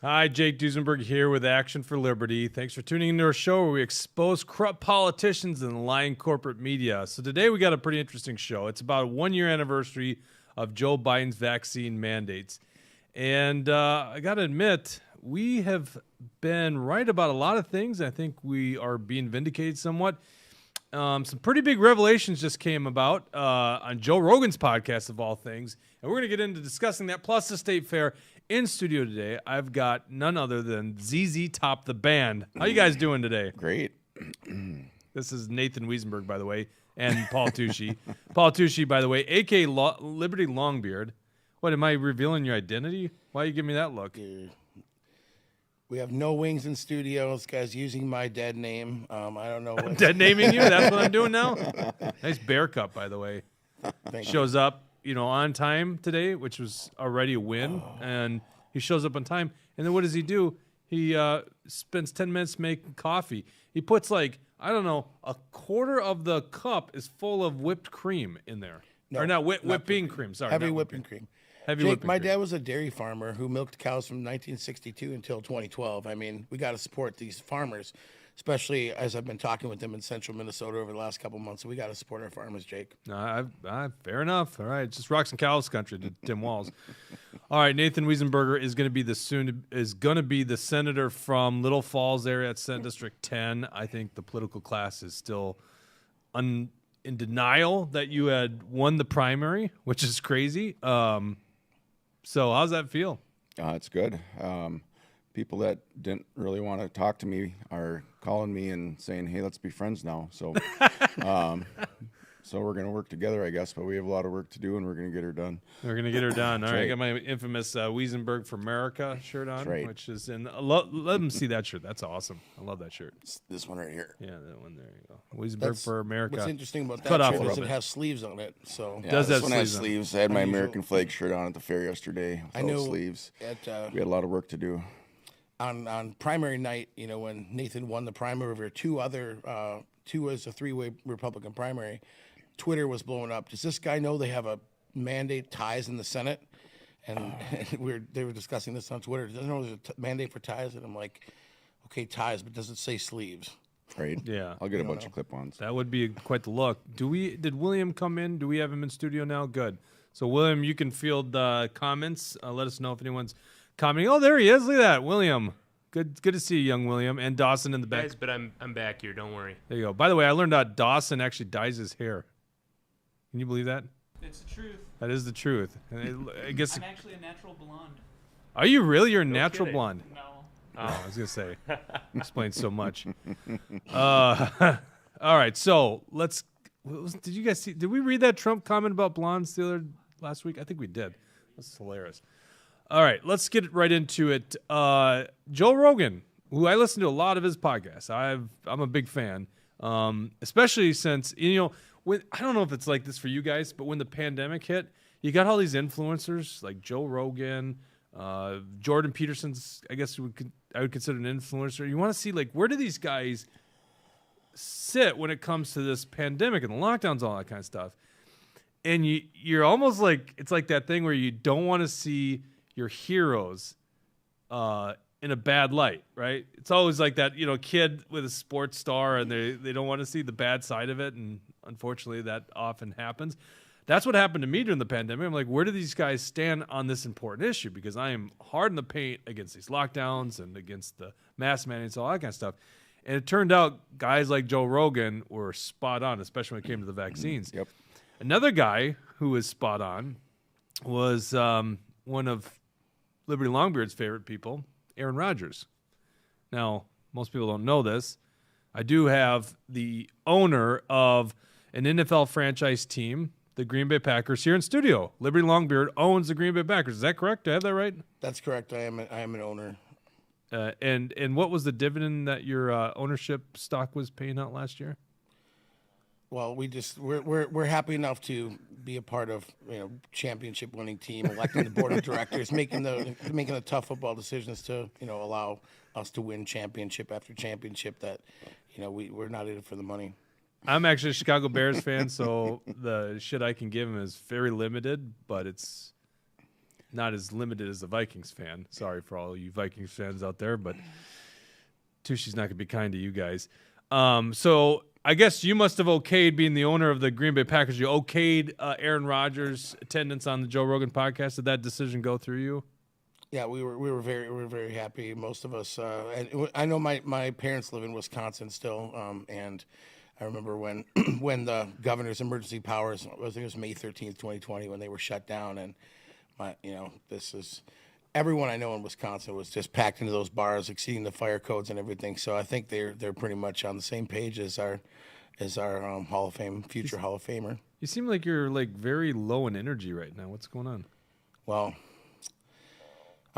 Hi, Jake Duesenberg here with Action for Liberty. Thanks for tuning into our show where we expose corrupt politicians and lying corporate media. So today we got a pretty interesting show. It's about a 1-year anniversary of Joe Biden's vaccine mandates. And I got to admit, we have been right about a lot of things. I think we are being vindicated somewhat. Some pretty big revelations just came about on Joe Rogan's podcast, of all things. And we're going to get into discussing that, plus the State Fair. In studio today, I've got none other than ZZ Top, the band. How you guys doing today? Great. This is Nathan Wiesenberg, by the way, and Paul Tushy. Paul Tushy, by the way, a.k.a. Liberty Longbeard. What, am I revealing your identity? Why you give me that look? We have no wings in studio. This guy's using my dead name. I don't know. What Dead naming you? That's what I'm doing now? Nice bear cup, by the way. Thank you. Shows up, on time today, which was already a win. And he shows up on time. And then what does he do? He spends 10 minutes making coffee. He puts a quarter of the cup is full of whipped cream in there. No, or not not whipping cream. Sorry. Heavy not whipping cream. Heavy Jake, whipping my cream. dad was a dairy farmer who milked cows from 1962 until 2012. I mean, we got to support these farmers, especially as I've been talking with them in central Minnesota over the last couple months. So we got to support our farmers, Jake. Fair enough. All right, it's just rocks and cows country to Tim Walz. All right, Nathan Wiesenberger is going to be the senator from Little Falls area at Senate District 10. I think the political class is still in denial that you had won the primary, which is crazy. So how's that feel? It's good. People that didn't really want to talk to me are calling me and saying, "Hey, let's be friends now." So, so we're going to work together, I guess. But we have a lot of work to do, and we're going to get her done. We're going to get her done. All right, I right. got my infamous Wiesenberg for America shirt on, right. which is in. Let them see that shirt. That's awesome. I love that shirt. It's this one right here. Yeah, that one. There you go. Wiesenberg for America. What's interesting about Cut that off a shirt is little it bit. has sleeves on it. So Yeah, Does this have one has sleeves on it? sleeves. I had my Unusual. American flag shirt on at the fair yesterday I without know sleeves. at We had a lot of work to do. on primary night, when Nathan won the primary over two was a three-way Republican primary, Twitter was blowing up. Does this guy know they have a mandate ties in the Senate? And they were discussing this on Twitter. Doesn't know there's a mandate for ties, and I'm like, okay, ties, but does it say sleeves? Right? Yeah. I'll get a bunch of clip-ons. That would be quite the look. Did William come in? Do we have him in studio now? Good. So William, you can field comments. Let us know if anyone's commenting. Oh, there he is. Look at that, William. Good to see you, young William, and Dawson in the back. Guys, but I'm back here. Don't worry. There you go. By the way, I learned that Dawson actually dyes his hair. Can you believe that? It's the truth. That is the truth. And I guess. I'm actually a natural blonde. Are you really? You're a natural kidding. blonde. No. Oh, I was gonna say, explains so much. All right, so let's. Did you guys see? Did we read that Trump comment about blondes last week? I think we did. That's hilarious. All right, let's get right into it. Joe Rogan, who I listen to a lot of his podcasts. I'm a big fan, especially since when I don't know if it's like this for you guys, but when the pandemic hit, you got all these influencers like Joe Rogan. Jordan Peterson's, I guess I would consider an influencer. You want to see where do these guys sit when it comes to this pandemic and the lockdowns, all that kind of stuff. And you're almost like, it's like that thing where you don't want to see your heroes in a bad light, right? It's always like that, kid with a sports star and they don't want to see the bad side of it. And unfortunately that often happens. That's what happened to me during the pandemic. I'm like, where do these guys stand on this important issue? Because I am hard in the paint against these lockdowns and against the mask mandates, all that kind of stuff. And it turned out guys like Joe Rogan were spot on, especially when it came to the vaccines. Yep. Another guy who was spot on was one of Liberty Longbeard's favorite people, Aaron Rodgers. Now, most people don't know this. I do have the owner of an NFL franchise team, the Green Bay Packers, here in studio. Liberty Longbeard owns the Green Bay Packers. Is that correct? Do I have that right? That's correct. I am an owner. And what was the dividend that your ownership stock was paying out last year? Well, we're happy enough to be a part of championship winning team, electing the board of directors, making the tough football decisions to allow us to win championship after championship. That we're not in it for the money. I'm actually a Chicago Bears fan, so the shit I can give him is very limited, but it's not as limited as a Vikings fan. Sorry for all you Vikings fans out there, but Tushy's not going to be kind to you guys. So I guess you must have okayed, being the owner of the Green Bay Packers, you okayed Aaron Rodgers' attendance on the Joe Rogan podcast. Did that decision go through you? Yeah, we were very happy. Most of us, and I know my parents live in Wisconsin still, and I remember when when the governor's emergency powers, I think it was May 13th, 2020, when they were shut down, and this is everyone I know in Wisconsin was just packed into those bars, exceeding the fire codes and everything. So I think they're pretty much on the same page as our Hall of Fame, future Hall of Famer. You seem like you're like very low in energy right now. What's going on? Well,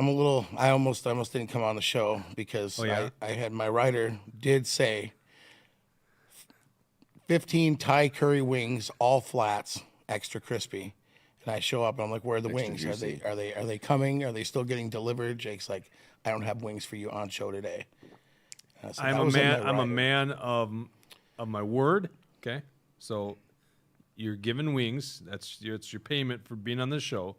I almost didn't come on the show because I had my writer did say 15 Thai curry wings, all flats, extra crispy. And I show up and I'm like, where are the wings? juicy. Are they coming? Are they still getting delivered? Jake's like, I don't have wings for you on show today. So I'm a man of my word. Okay, so you're given wings. It's your payment for being on the show.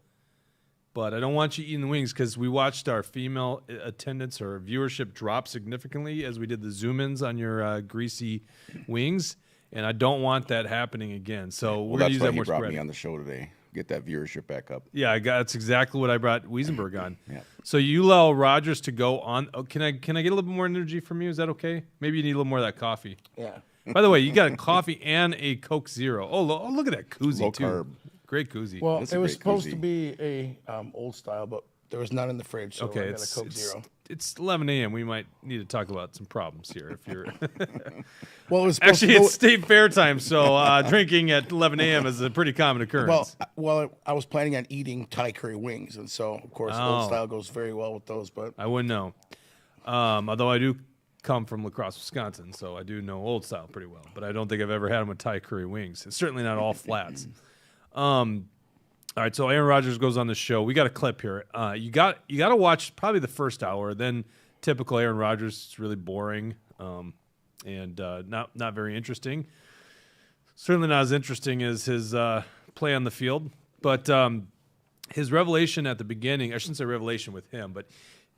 But I don't want you eating the wings because we watched our female attendance or viewership drop significantly as we did the zoom-ins on your greasy wings, and I don't want that happening again. So we're gonna use that more brought spread. me on the show today. Get that viewership back up. Yeah, that's exactly what I brought Wiesenberg on. Yeah. So you allow Rodgers to go on. Oh, can I get a little bit more energy from you? Is that okay? Maybe you need a little more of that coffee. Yeah. By the way, you got a coffee and a Coke Zero. Oh, look at that koozie Low too. carb. Great koozie. Well, That's it a was great supposed koozie. to be a old style, but there was none in the fridge, so okay, I got a Coke Zero. it's 11 a.m. We might need to talk about some problems here. If you're Well, it was supposed actually to go, it's state fair time, so drinking at 11 a.m. is a pretty common occurrence. I was planning on eating Thai curry wings, and so of course Oh. old style goes very well with those. But I wouldn't know. Although I do come from La Crosse, Wisconsin, so I do know Old Style pretty well. But I don't think I've ever had them with Thai curry wings. It's certainly not all flats. All right, so Aaron Rodgers goes on the show. We got a clip here. You got to watch probably the first hour. Then typical Aaron Rodgers, it's really boring and not very interesting. Certainly not as interesting as his play on the field. But his revelation at the beginning, I shouldn't say revelation with him, but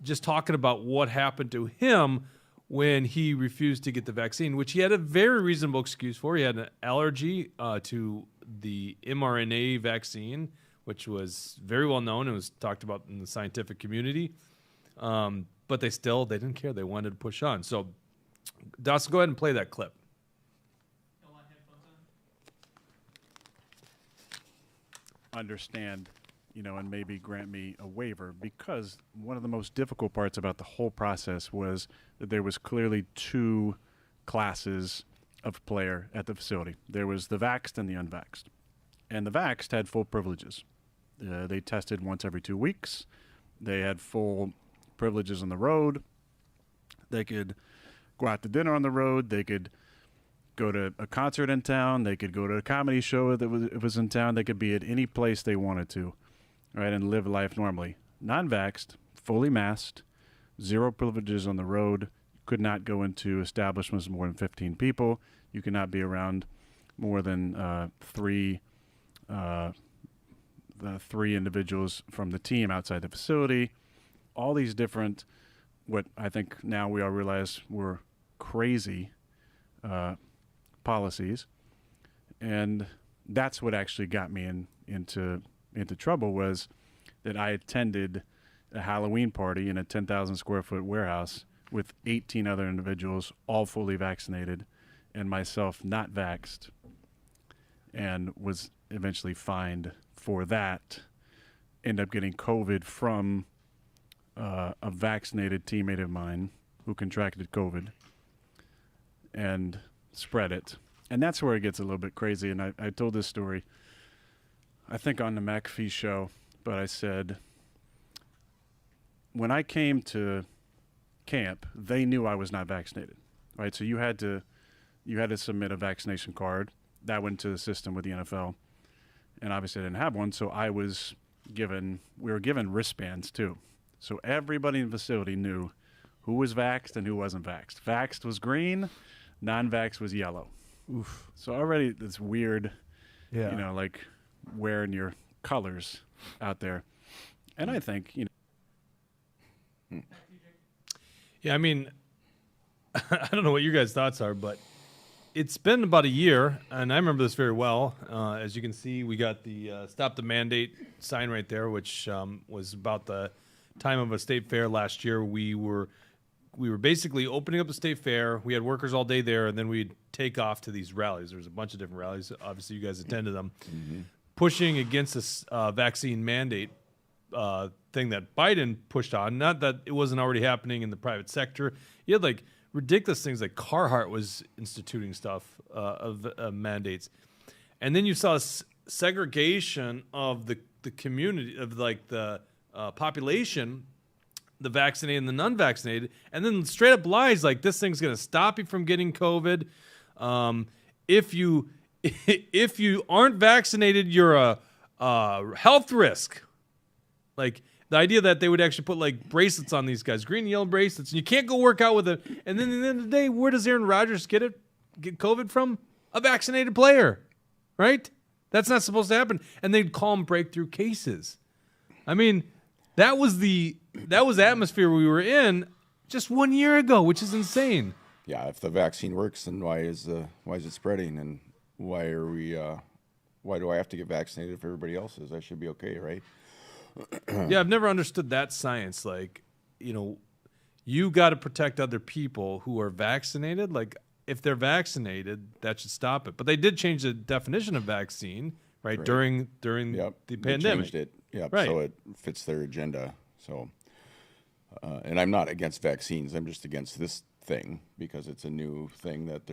just talking about what happened to him when he refused to get the vaccine, which he had a very reasonable excuse for. He had an allergy to the mRNA vaccine, which was very well known and was talked about in the scientific community. But they didn't care. They wanted to push on. So, Dawson, go ahead and play that clip. Y'all want headphones on? Understand, and maybe grant me a waiver, because one of the most difficult parts about the whole process was that there was clearly two classes of player at the facility. There was the vaxxed and the unvaxxed. And the vaxxed had full privileges. They tested once every 2 weeks. They had full privileges on the road. They could go out to dinner on the road. They could go to a concert in town. They could go to a comedy show that was in town. They could be at any place they wanted to, right, and live life normally. Non-vaxxed, fully masked, zero privileges on the road. Could not go into establishments more than 15 people. You could not be around more than three individuals from the team outside the facility. All these different, what I think now we all realize were crazy policies, and that's what actually got me into trouble, was that I attended a Halloween party in a 10,000 square foot warehouse with 18 other individuals, all fully vaccinated, and myself not vaxxed, and was eventually fined for that. Ended up getting COVID from a vaccinated teammate of mine who contracted COVID and spread it. And that's where it gets a little bit crazy. And I told this story, I think on the McAfee show, but I said, when I came to camp, they knew I was not vaccinated, right? So you had to submit a vaccination card. That went to the system with the NFL. And obviously I didn't have one, so we were given wristbands too. So everybody in the facility knew who was vaxxed and who wasn't vaxxed. Vaxxed was green, non-vaxxed was yellow. Oof. So already it's weird, like wearing your colors out there. And I think, Yeah, I mean, I don't know what your guys' thoughts are, but it's been about a year, and I remember this very well. As you can see, we got the Stop the Mandate sign right there, which was about the time of a state fair last year. We were basically opening up the state fair. We had workers all day there, and then we'd take off to these rallies. There was a bunch of different rallies. Obviously, you guys attended them, pushing against this vaccine mandate thing that Biden pushed on. Not that it wasn't already happening in the private sector. You had like ridiculous things like Carhartt was instituting stuff of mandates, and then you saw segregation of the community of like the population, the vaccinated and the unvaccinated, and then straight up lies like this thing's going to stop you from getting COVID. If you aren't vaccinated, you're a health risk. Like the idea that they would actually put like bracelets on these guys, green and yellow bracelets, and you can't go work out with it. And then at the end of the day, where does Aaron Rodgers get COVID from? A vaccinated player, right? That's not supposed to happen. And they'd call them breakthrough cases. I mean, that was the atmosphere we were in just 1 year ago, which is insane. Yeah, if the vaccine works, then why is it spreading, and why do I have to get vaccinated if everybody else is? I should be okay, right? Yeah, I've never understood that science. Like, you got to protect other people who are vaccinated. Like, if they're vaccinated, that should stop it. But they did change the definition of vaccine, right? During Yep, the they pandemic. changed it. Yep, Right. so it fits their agenda. So, and I'm not against vaccines. I'm just against this thing because it's a new thing that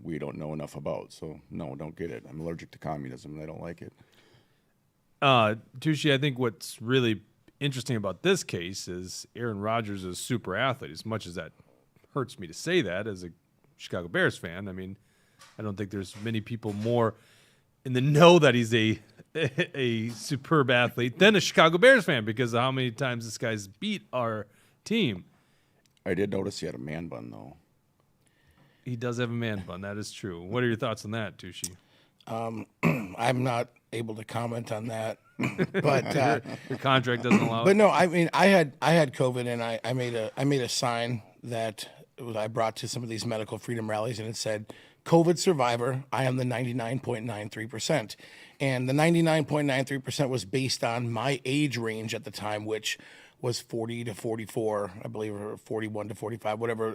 we don't know enough about. So, no, don't get it. I'm allergic to communism, and I don't like it. Tushy, I think what's really interesting about this case is Aaron Rodgers is a super athlete. As much as that hurts me to say that as a Chicago Bears fan, I mean, I don't think there's many people more in the know that he's a superb athlete than a Chicago Bears fan because of how many times this guy's beat our team. I did notice he had a man bun, though. He does have a man bun. That is true. What are your thoughts on that, Tushy? I'm not able to comment on that, but Your contract doesn't allow but it. no, I mean I had COVID and I made a sign that I brought to some of these medical freedom rallies and it said COVID survivor. I am the 99.93%, and the 99.93% was based on my age range at the time, which was 40 to 44, I believe, or 41 to 45, whatever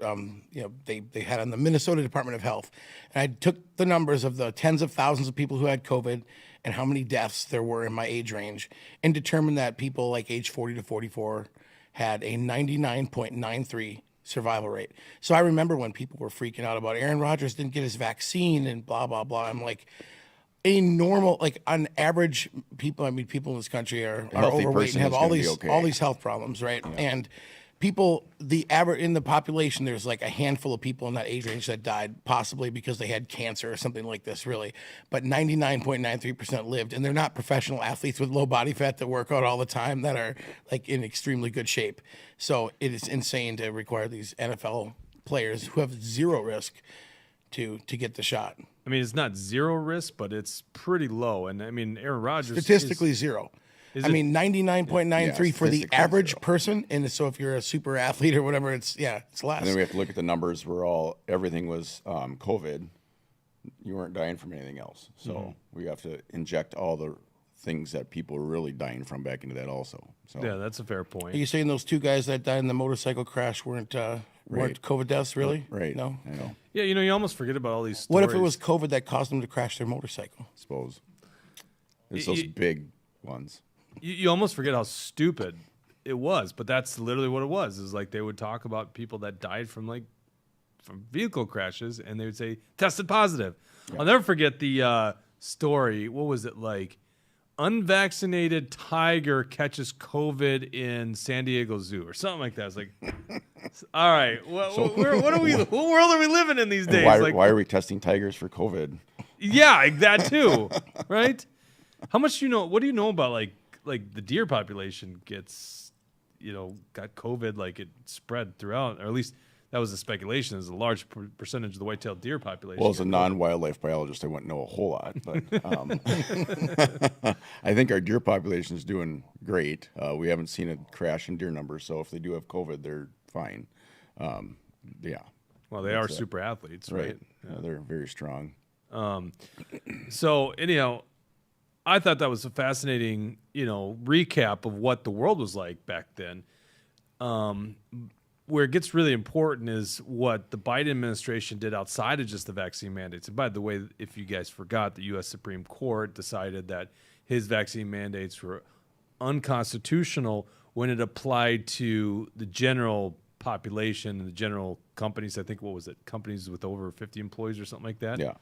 they had on the Minnesota Department of Health. And I took the numbers of the tens of thousands of people who had COVID and how many deaths there were in my age range and determined that people like age 40 to 44 had a 99.93 survival rate. So I remember when people were freaking out about Aaron Rodgers didn't get his vaccine and blah, blah, blah. I'm like, a normal, like on average people, I mean, people in this country are healthy overweight and person have is all gonna be these okay. all these health problems, right? And people, the average in the population, there's like a handful of people in that age range that died, possibly because they had cancer or something like this, really. But 99.93% lived, and they're not professional athletes with low body fat that work out all the time that are like in extremely good shape. So it is insane to require these NFL players who have zero risk to get the shot. I mean, it's not zero risk, but it's pretty low. And I mean, Aaron Rodgers Statistically zero. I it- mean, 99.93 for the statistically average zero. person. And so if you're a super athlete or whatever, it's less. And then we have to look at the numbers. Everything was COVID. You weren't dying from anything else. So we have to inject all the things that people were really dying from back into that also. So Yeah, that's a fair Are point. you saying those two guys that died in the motorcycle crash weren't COVID deaths, really? right. No? I know. Yeah, you almost forget about all these stories. What if it was COVID that caused them to crash their motorcycle? Suppose it's those big ones. You almost forget how stupid it was, but that's literally what it was. Is like they would talk about people that died from vehicle crashes, and they would say tested positive. I'll never forget the story. What was it like? Unvaccinated tiger catches COVID in San Diego Zoo or something like that. It's like, all right, what are we? What world are we living in these days? Why are we testing tigers for COVID? Yeah, that too, right? How much do you know? What do you know about like the deer population gets, got COVID, like it spread throughout, or at least that was the speculation, is a large percentage of the white-tailed deer population. Well, as a get COVID. non-wildlife biologist, I wouldn't know a whole lot, but I think our deer population is doing great. We haven't seen a crash in deer numbers, so if they do have COVID, they're fine. Yeah, Well, they are super athletes, right? Yeah, they're very strong. So anyhow, I thought that was a fascinating, recap of what the world was like back then. Where it gets really important is what the Biden administration did outside of just the vaccine mandates. And by the way, if you guys forgot, the U.S. Supreme Court decided that his vaccine mandates were unconstitutional when it applied to the general population and the general companies. I think, what was it? Companies with over 50 employees or something like that. Yeah,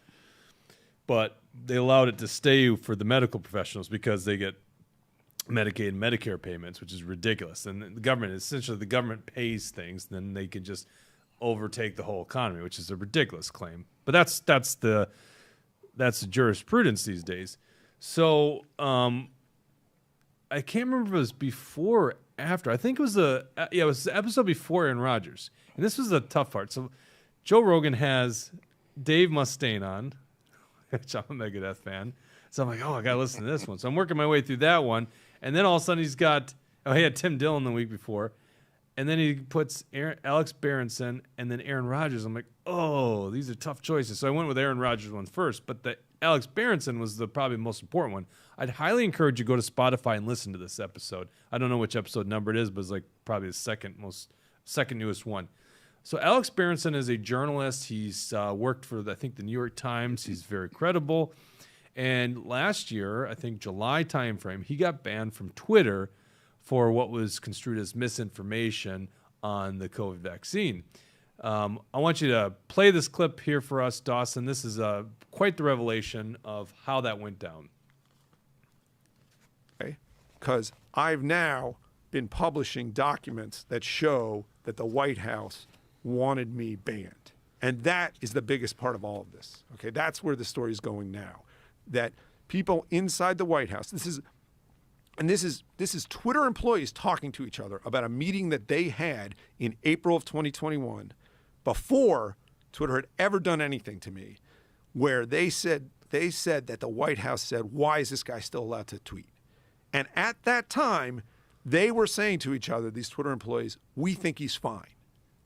But they allowed it to stay for the medical professionals because they get Medicaid and Medicare payments, which is ridiculous. And the government pays things, then they can just overtake the whole economy, which is a ridiculous claim. But that's the jurisprudence these days. So I can't remember if it was before or after. I think it was it was the episode before Aaron Rodgers. And this was the tough part. So Joe Rogan has Dave Mustaine on, which I'm a Megadeth fan. So I'm like, I got to listen to this one. So I'm working my way through that one. And then all of a sudden he had Tim Dillon the week before. And then he puts Alex Berenson and then Aaron Rodgers. I'm like, these are tough choices. So I went with Aaron Rodgers one first. But the Alex Berenson was the probably most important one. I'd highly encourage you to go to Spotify and listen to this episode. I don't know which episode number it is, but it's like probably the second newest one. So Alex Berenson is a journalist. He's worked for, I think, the New York Times. He's very credible. And last year, I think July timeframe, he got banned from Twitter for what was construed as misinformation on the COVID vaccine. I want you to play this clip here for us, Dawson. This is quite the revelation of how that went down. Because I've now been publishing documents that show that the White House wanted me banned. And that is the biggest part of all of this. Okay, that's where the story is going now. That people inside the White House, this is Twitter employees talking to each other about a meeting that they had in April of 2021 before Twitter had ever done anything to me, where they said that the White House said, why is this guy still allowed to tweet? And at that time, they were saying to each other, these Twitter employees, we think he's fine.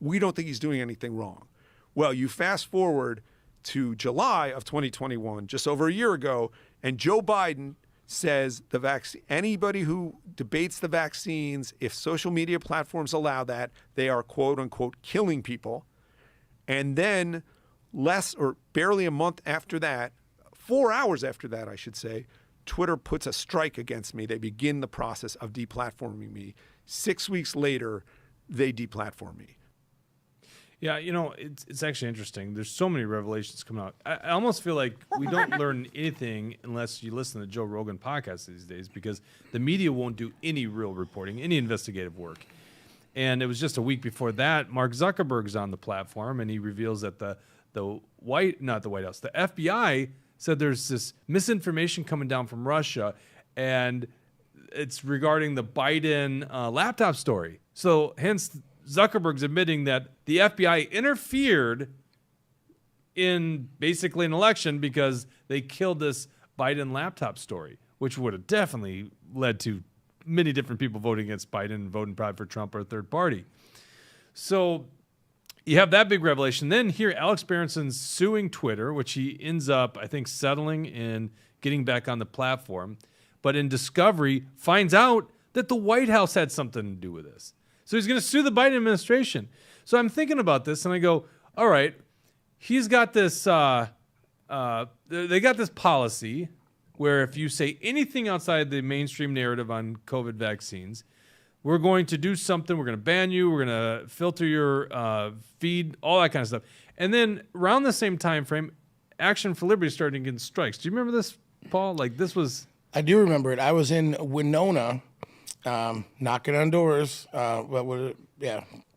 We don't think he's doing anything wrong. Well, you fast forward to July of 2021, just over a year ago, and Joe Biden says the vaccine, anybody who debates the vaccines, if social media platforms allow that, they are quote unquote killing people. And then less or barely a month after that, 4 hours after that, I should say, Twitter puts a strike against me. They begin the process of deplatforming me. 6 weeks later, they deplatform me. Yeah, it's actually interesting. There's so many revelations coming out. I almost feel like we don't learn anything unless you listen to Joe Rogan podcasts these days, because the media won't do any real reporting, any investigative work. And it was just a week before that, Mark Zuckerberg's on the platform, and he reveals that the White House, the FBI said there's this misinformation coming down from Russia, and it's regarding the Biden laptop story. So hence Zuckerberg's admitting that the FBI interfered in basically an election because they killed this Biden laptop story, which would have definitely led to many different people voting against Biden and voting probably for Trump or a third party. So you have that big revelation. Then here, Alex Berenson's suing Twitter, which he ends up, I think, settling and getting back on the platform. But in discovery, finds out that the White House had something to do with this. So he's going to sue the Biden administration. So I'm thinking about this, and I go, all right, he's got this, they got this policy where if you say anything outside the mainstream narrative on COVID vaccines, we're going to do something. We're going to ban you. We're going to filter your feed, all that kind of stuff. And then around the same time frame, Action for Liberty started getting strikes. Do you remember this, Paul? Like this was... I do remember it. I was in Winona, knocking on doors,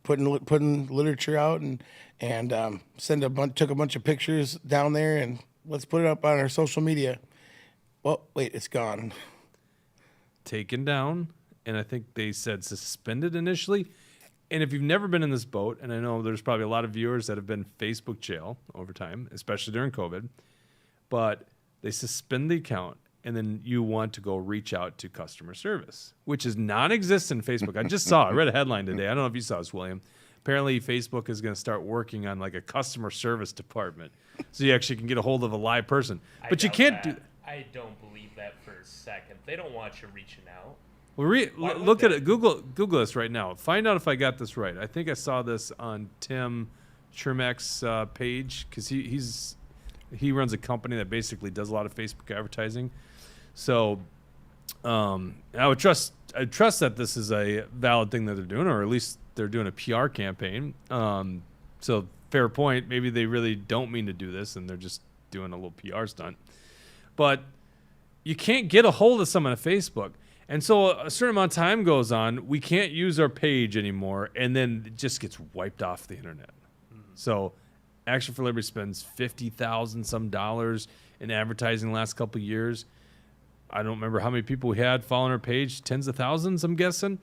putting literature out and took a bunch of pictures down there and let's put it up on our social media. Well, wait, it's gone. Taken down, and I think they said suspended initially. And if you've never been in this boat, and I know there's probably a lot of viewers that have been Facebook jail over time, especially during COVID, but they suspend the account and then you want to go reach out to customer service, which is non-existent in Facebook. I read a headline today. I don't know if you saw this, William. Apparently Facebook is going to start working on like a customer service department. So you actually can get a hold of a live person. But you can't do that. I don't believe that for a second. They don't want you reaching out. Well, Why would look at they? it. Google this right now. Find out if I got this right. I think I saw this on Tim Chermak's page because he runs a company that basically does a lot of Facebook advertising. So I would trust that this is a valid thing that they're doing, or at least they're doing a PR campaign. So fair point. Maybe they really don't mean to do this and they're just doing a little PR stunt. But you can't get a hold of someone on Facebook. And so a certain amount of time goes on, we can't use our page anymore, and then it just gets wiped off the internet. So Action for Liberty spends $50,000 some dollars in advertising the last couple of years. I don't remember how many people we had following our page, tens of thousands, I'm guessing.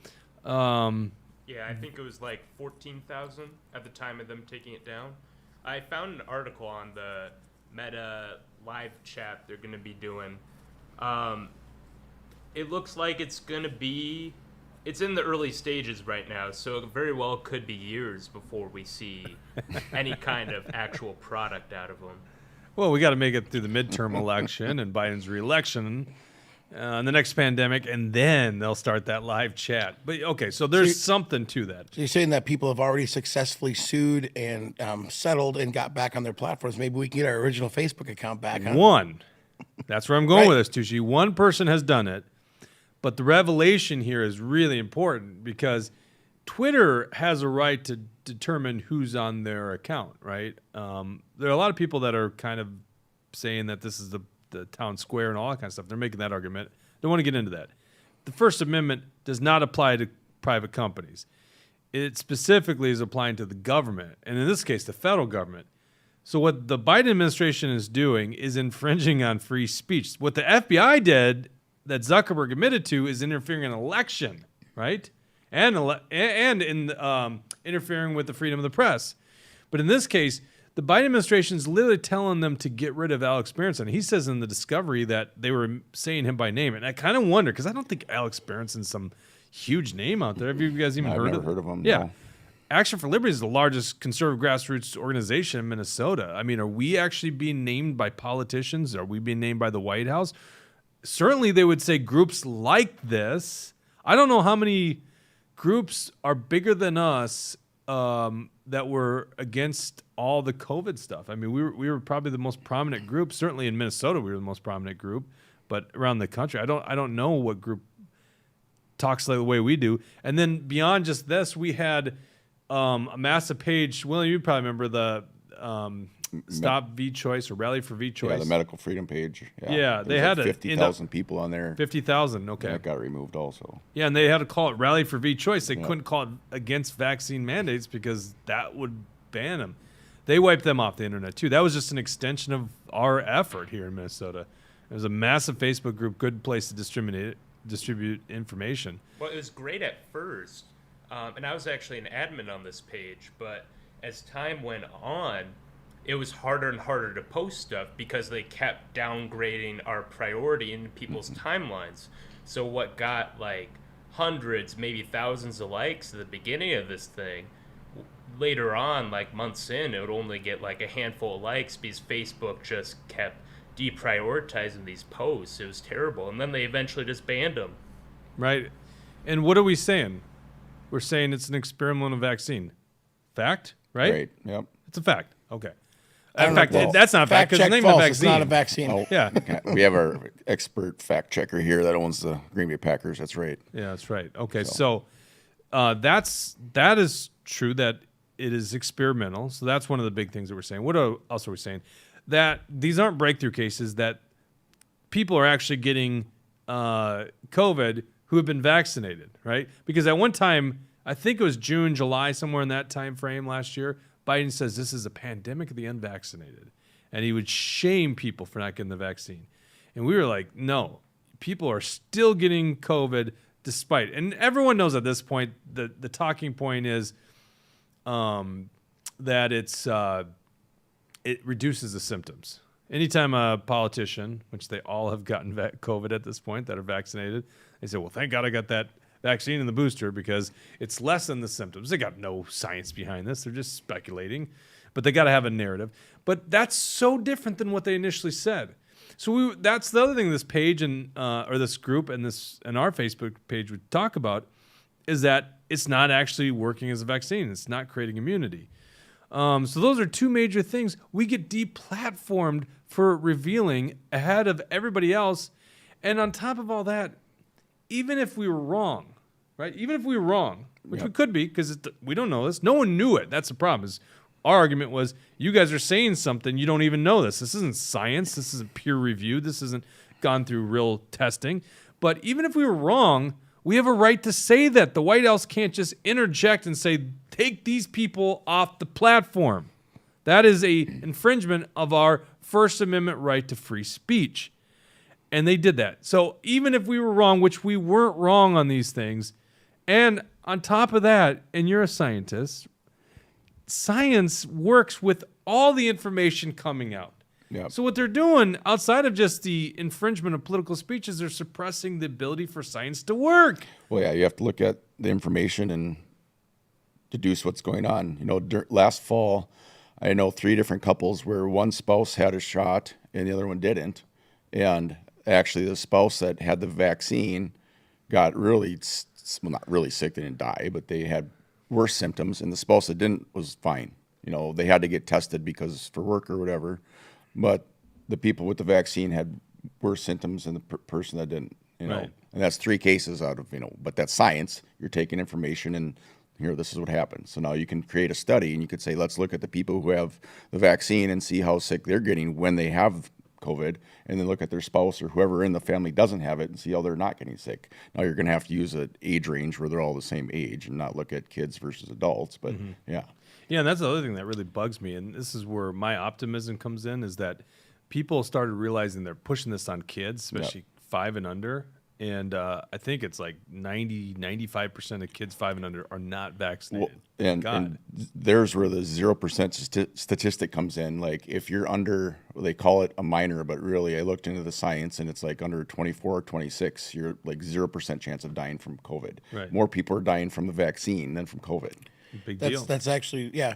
Yeah, I think it was like 14,000 at the time of them taking it down. I found an article on the Meta live chat they're going to be doing. It looks like it's in the early stages right now, so it very well could be years before we see any kind of actual product out of them. Well, we got to make it through the midterm election and Biden's reelection and the next pandemic, and then they'll start that live chat. But okay, so there's something to that. So you're saying that people have already successfully sued and settled and got back on their platforms. Maybe we can get our original Facebook account back. Huh? One. That's where I'm going Right. with this, Tushy. One person has done it, but the revelation here is really important because Twitter has a right to determine who's on their account, right? There are a lot of people that are kind of saying that this is the town square and all that kind of stuff. They're making that argument. Don't want to get into that. The First Amendment does not apply to private companies. It specifically is applying to the government, and in this case, the federal government. So what the Biden administration is doing is infringing on free speech. What the FBI did that Zuckerberg admitted to is interfering in an election, right? And interfering with the freedom of the press. But in this case, the Biden administration is literally telling them to get rid of Alex Berenson. He says in the discovery that they were saying him by name. And I kind of wonder, because I don't think Alex Berenson's some huge name out there. Have you guys even I've heard never of heard of him, Yeah. no. Action for Liberty is the largest conservative grassroots organization in Minnesota. I mean, are we actually being named by politicians? Are we being named by the White House? Certainly they would say groups like this. I don't know how many groups are bigger than us that were against all the COVID stuff. I mean, we were probably the most prominent group. Certainly in Minnesota, we were the most prominent group. But around the country, I don't know what group talks like the way we do. And then beyond just this, we had a massive page. William, you probably remember the Stop V-Choice or Rally for V-Choice. Yeah, the medical freedom page. Yeah, they There's had like a- 50,000 people on there. 50,000, okay. That got removed also. Yeah, and they had to call it Rally for V-Choice. They couldn't call it against vaccine mandates because that would ban them. They wiped them off the internet, too. That was just an extension of our effort here in Minnesota. It was a massive Facebook group, good place to distribute information. Well, it was great at first, and I was actually an admin on this page, but as time went on, it was harder and harder to post stuff because they kept downgrading our priority in people's timelines. So what got like hundreds, maybe thousands of likes at the beginning of this thing, later on, like months in, it would only get like a handful of likes because Facebook just kept deprioritizing these posts. It was terrible. And then they eventually just banned them. Right? And what are we saying? We're saying it's an experimental vaccine. Fact? Right? Right. Yep. It's a fact. Okay. I In don't fact, know. that's not a fact because check the name of the false. It's vaccine. not a vaccine. Oh, Yeah. okay. We have our expert fact checker here that owns the Green Bay Packers. That's right. Yeah, that's right. Okay, so that is true that it is experimental. So that's one of the big things that we're saying. What else are we saying? That these aren't breakthrough cases. That people are actually getting COVID who have been vaccinated, right? Because at one time, I think it was June, July, somewhere in that time frame last year, Biden says this is a pandemic of the unvaccinated, and he would shame people for not getting the vaccine. And we were like, no, people are still getting COVID despite, and everyone knows at this point, the talking point is that it reduces the symptoms. Anytime a politician, which they all have gotten COVID at this point that are vaccinated, they say, well, thank God I got that vaccine and the booster because it's lessened the symptoms. They got no science behind this. They're just speculating, but they got to have a narrative. But that's so different than what they initially said. So that's the other thing this page and or this group and our Facebook page would talk about is that it's not actually working as a vaccine. It's not creating immunity. So those are two major things. We get deplatformed for revealing ahead of everybody else. And on top of all that, even if we were wrong, right? Even if we were wrong, which we could be because we don't know this. No one knew it. That's the problem. Our argument was you guys are saying something. You don't even know this. This isn't science. This isn't peer reviewed. This isn't gone through real testing. But even if we were wrong, we have a right to say that. The White House can't just interject and say, take these people off the platform. That is a infringement of our First Amendment right to free speech. And they did that. So even if we were wrong, which we weren't wrong on these things, and on top of that, and you're a scientist, science works with all the information coming out. Yep. So what they're doing outside of just the infringement of political speech is they're suppressing the ability for science to work. Well, yeah, you have to look at the information and deduce what's going on. You know, last fall, I know 3 different couples where one spouse had a shot and the other one didn't. And actually the spouse that had the vaccine got really, well, not really sick, they didn't die, but they had worse symptoms. And the spouse that didn't was fine. You know, they had to get tested because for work or whatever. But the people with the vaccine had worse symptoms than the person that didn't, you know. Right. And that's 3 cases out of, you know, but that's science. You're taking information and here, this is what happened. So now you can create a study and you could say, let's look at the people who have the vaccine and see how sick they're getting when they have COVID, and then look at their spouse or whoever in the family doesn't have it and see how they're not getting sick. Now you're going to have to use an age range where they're all the same age and not look at kids versus adults. But yeah. Yeah, and that's the other thing that really bugs me, and this is where my optimism comes in, is that people started realizing they're pushing this on kids, especially 5 and under. And I think it's like 95% of kids 5 and under are not vaccinated. Well, and there's where the 0% statistic comes in. Like if you're under, they call it a minor, but really I looked into the science and it's like under 24 or 26, you're like 0% chance of dying from COVID. Right. More people are dying from the vaccine than from COVID. Big deal. That's actually, yeah.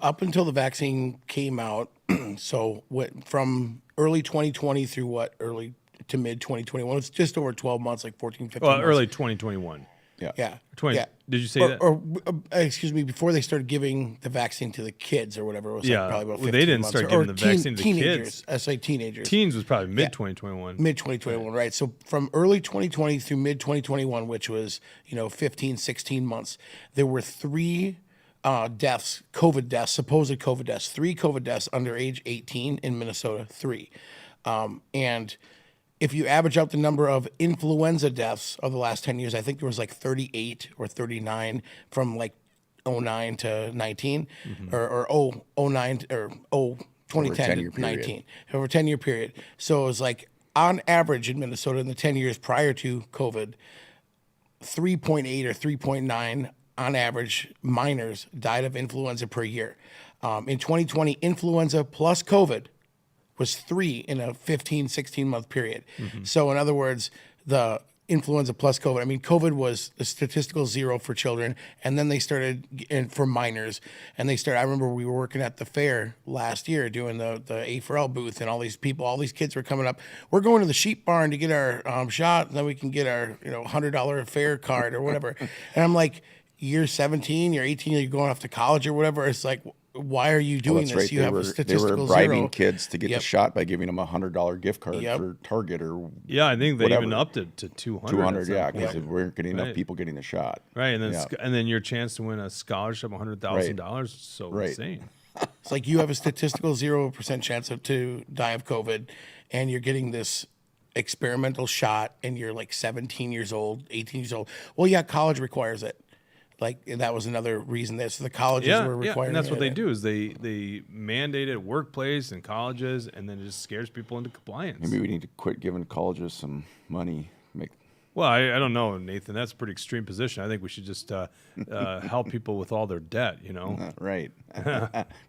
Up until the vaccine came out, so from early 2020 through early to mid 2021, it's just over 12 months, like 14, 15 months. Early 2021. Yeah. Yeah. 20. Yeah. Did you say that? Excuse me, before they started giving the vaccine to the kids or whatever, it was Yeah. like probably about Well, 15 they didn't months. start giving the vaccine to teenagers. kids. I say teenagers. Teens was probably mid 2021. Mid 2021, right? So from early 2020 through mid 2021, which was 15, 16 months, there were 3 deaths, COVID deaths, supposed COVID deaths, 3 COVID deaths under age 18 in Minnesota, 3, and if you average out the number of influenza deaths of the last 10 years, I think there was like 38 or 39 from like 09 to 19, or 09 or 2010 to 19, over a 10-year period. So it was like on average in Minnesota in the 10 years prior to COVID, 3.8 or 3.9 on average minors died of influenza per year. In 2020, influenza plus COVID was 3 in a 15, 16-month period. So in other words, the influenza plus COVID, I mean, COVID was a statistical 0 for children, and then they started for minors, and I remember we were working at the fair last year doing the A4L booth, and all these kids were coming up, we're going to the sheep barn to get our shot, and then we can get our $100 fair card or whatever. And I'm like, you're 17, you're 18, you're going off to college or whatever. It's like, why are you doing That's this? right. You have a statistical They were bribing 0. kids to get the shot by giving them a $100 gift card for Target or Yeah, I think they whatever. even upped it to 200. 200. Yeah, because point. we weren't getting enough Right. people getting the shot. Right, and then Yeah. and then your chance to win a scholarship, $100,000, so Right. insane. It's like you have a statistical 0% chance to die of COVID, and you're getting this experimental shot, and you're like 17 years old, 18 years old. Well, yeah, college requires it. Like that was another reason that the colleges were requiring and that's what it. they do is they mandate it at workplace and colleges, and then it just scares people into compliance. Maybe we need to quit giving colleges some money. Well, I don't know, Nathan. That's a pretty extreme position. I think we should just help people with all their debt, you know? Right.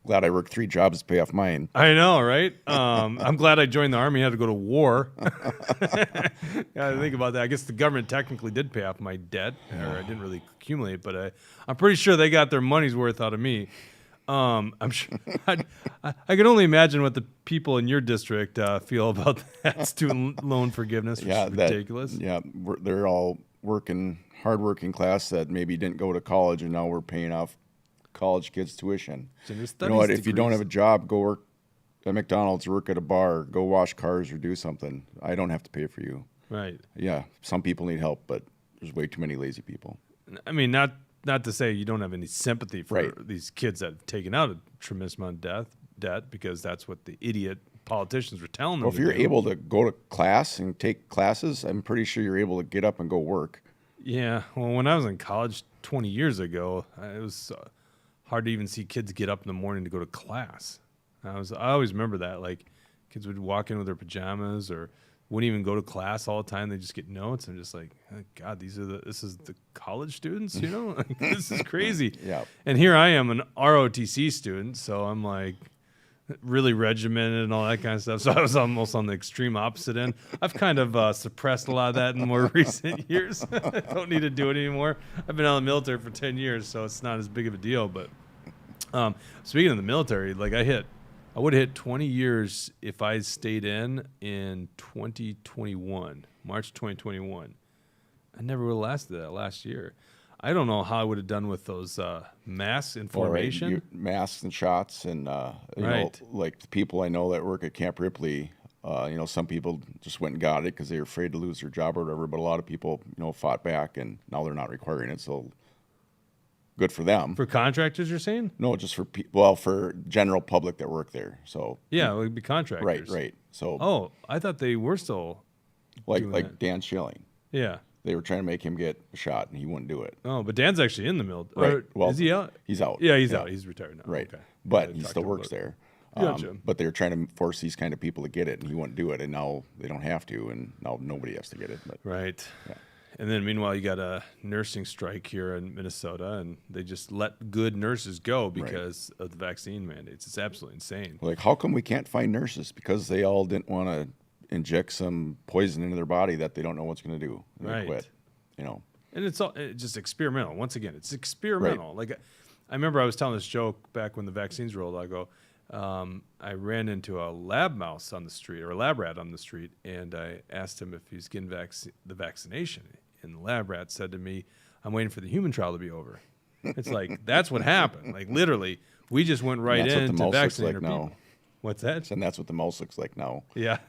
Glad I worked 3 jobs to pay off mine. I know, right? I'm glad I joined the Army. I had to go to war. Gotta think about that. I guess the government technically did pay off my debt, or I didn't really accumulate, but I'm pretty sure they got their money's worth out of me. I'm sure. I can only imagine what the people in your district feel about that student loan forgiveness, which is ridiculous. They're all hardworking class that maybe didn't go to college, and now we're paying off college kids' tuition. So there's You know what? studies If you don't degrees. have a job, go work at McDonald's, work at a bar, go wash cars, or do something. I don't have to pay for you. Right. Yeah, some people need help, but there's way too many lazy people. I mean, not to say you don't have any sympathy for Right. these kids that have taken out a tremendous amount of debt, because that's what the idiot politicians were telling them. Well, if to you're do. able to go to class and take classes, I'm pretty sure you're able to get up and go work. Yeah. Well, when I was in college 20 years ago, it was hard to even see kids get up in the morning to go to class. I always remember that. Like, kids would walk in with their pajamas or wouldn't even go to class all the time. They just get notes. I'm just like, oh, God, this is the college students, you know? Like, this is crazy. Yeah. And here I am, an ROTC student, so I'm like really regimented and all that kind of stuff. So I was almost on the extreme opposite end. I've kind of suppressed a lot of that in more recent years. I don't need to do it anymore. I've been out of the military for 10 years, so it's not as big of a deal. But speaking of the military, like I would have hit 20 years if I stayed in 2021, March 2021. I never would have lasted that last year. I don't know how I would have done with those masks in formation. Masks and shots, and you know, Right. like the people I know that work at Camp Ripley. You know, some people just went and got it because they were afraid to lose their job or whatever. But a lot of people, you know, fought back, and now they're not requiring it. So good for them. For contractors, you're saying? No, just for for general public that work there. So Yeah, it would be contractors. right. So Oh, I thought they were still. doing like that. Dan Schilling, Yeah. they were trying to make him get a shot, and he wouldn't do it. Oh, but Dan's actually in the military. Right. Well, is he out? He's out. Yeah, he's out. He's retired now. Right. Okay. But I he talked still to him works about it. there. Gotcha. But they were trying to force these kind of people to get it, and he wouldn't do it. And now they don't have to, and now nobody has to get it. But Right. And then meanwhile, you got a nursing strike here in Minnesota, and they just let good nurses go because of the vaccine mandates. It's absolutely insane. like, how come we can't find nurses? Because they all didn't want to inject some poison into their body that they don't know what's going to do. And Right. They quit. You know. And it's just experimental. Once again, it's experimental. Like I remember I was telling this joke back when the vaccines rolled. I go, I ran into a lab mouse on the street, or a lab rat on the street, and I asked him if he was getting the vaccination. And the lab rat said to me, "I'm waiting for the human trial to be over." It's like, that's what happened. Like, literally, we just went right That's what the in to mouse looks vaccinate our like now. people. What's that? And that's what the mouse looks like now. Yeah.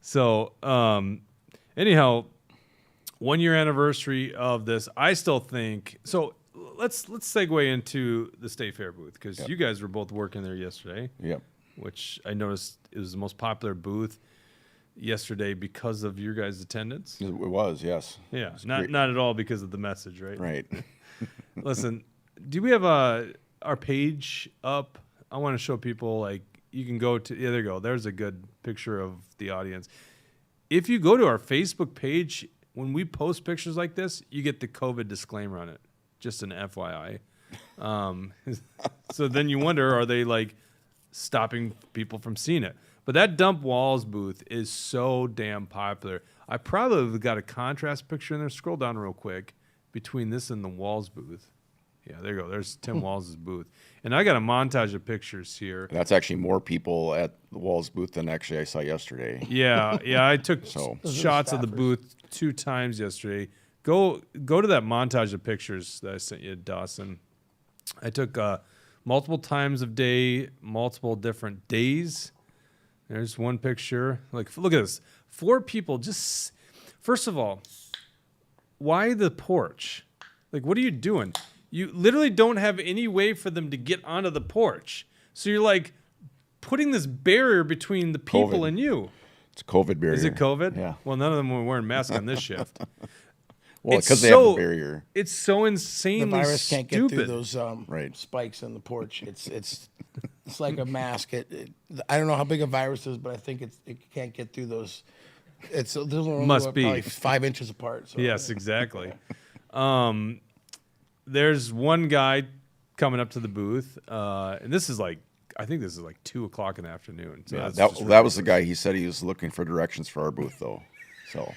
So, anyhow, 1 year anniversary of this. I still think so. Let's segue into the State Fair booth, because you guys were both working there yesterday, Yep. which I noticed it was the most popular booth yesterday because of your guys' attendance. It was, yes. Yeah, great. not at all because of the message, right? Right. Listen, do we have our page up? I want to show people, like, you can go to, yeah, there you go. There's a good picture of the audience. If you go to our Facebook page, when we post pictures like this, you get the COVID disclaimer on it. Just an FYI. So then you wonder, are they like stopping people from seeing it? But that Dump Walls booth is so damn popular. I probably have got a contrast picture in there. Scroll down real quick between this and the Walls booth. Yeah, there you go. There's Tim Walls' booth. And I got a montage of pictures here. That's actually more people at the Walls booth than actually I saw yesterday. Yeah, I took So- shots of the booth 2 times yesterday. Go to that montage of pictures that I sent you, Dawson. I took multiple times of day, multiple different days. There's one picture. Like, look at this. 4 people just, first of all, why the porch? Like, what are you doing? You literally don't have any way for them to get onto the porch. So you're like putting this barrier between the people COVID. and you. It's a COVID barrier. Is it COVID? Yeah. Well, none of them were wearing masks on this shift. Well, It's because they have so- the barrier. It's so The insanely virus can't get stupid. through those Right. spikes in the porch. It's like a mask. I don't know how big a virus is, but I think it can't get through those It's they're only Must be. probably 5 inches apart. So. Yes, exactly. There's one guy coming up to the booth, and this is like, I think this is like 2:00 in the afternoon. So Yeah, that's that, just that was the guy. He said he was looking for directions for our booth, though. So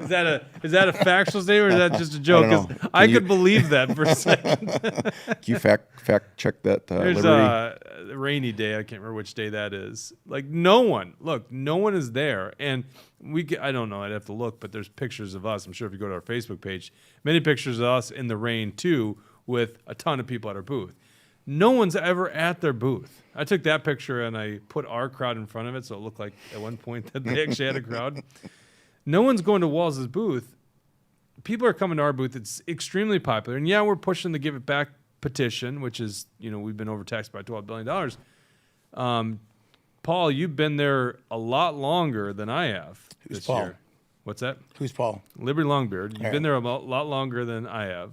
Is that a factual statement or is that just a joke? don't 'Cause know. I Can could you- believe that for a second. can you fact check that, There's Liberty? a rainy day. I can't remember which day that is. Like no one is there, and I don't know. I'd have to look, but there's pictures of us. I'm sure if you go to our Facebook page, many pictures of us in the rain too, with a ton of people at our booth. No one's ever at their booth. I took that picture and I put our crowd in front of it, so it looked like at one point that they actually had a crowd. No one's going to Walls' booth. People are coming to our booth. It's extremely popular. And yeah, we're pushing the Give It Back petition, which is, we've been overtaxed by $12 billion. Paul, you've been there a lot longer than I have Who's this Paul? year. What's that? Who's Paul? Liberty Longbeard. You've All been right. there a lot longer than I have.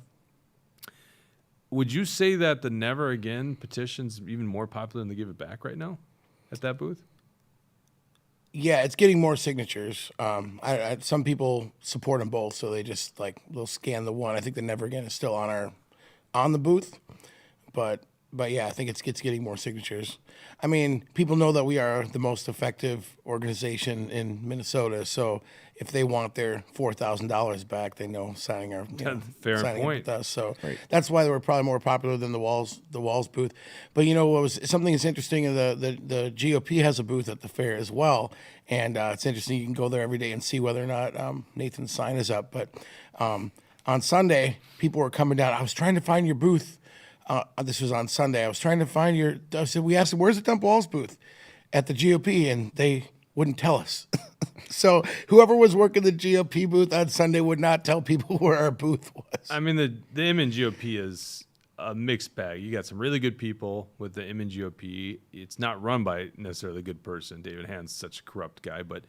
Would you say that the Never Again petition's even more popular than the Give It Back right now at that booth? Yeah, it's getting more signatures. Some people support them both, so they just they'll scan the one. I think the Never Again is still on the booth, but yeah, I think it's getting more signatures. I mean, people know that we are the most effective organization in Minnesota, so if they want their $4,000 back, they know signing Fair signing point. up with us. So that's why they were probably more popular than the Walls booth. But what was something that's interesting is the GOP has a booth at the fair as well, and it's interesting. You can go there every day and see whether or not Nathan's sign is up. But on Sunday, people were coming down. I was trying to find your booth. This was on Sunday. I was trying to find I said, we asked them, where's the Dump Walls booth at the GOP? And they wouldn't tell us. So whoever was working the GOP booth on Sunday would not tell people where our booth was. I mean, the Inman GOP is a mixed bag. You got some really good people with the Inman GOP. It's not run by necessarily a good person. David Hand's such a corrupt guy, but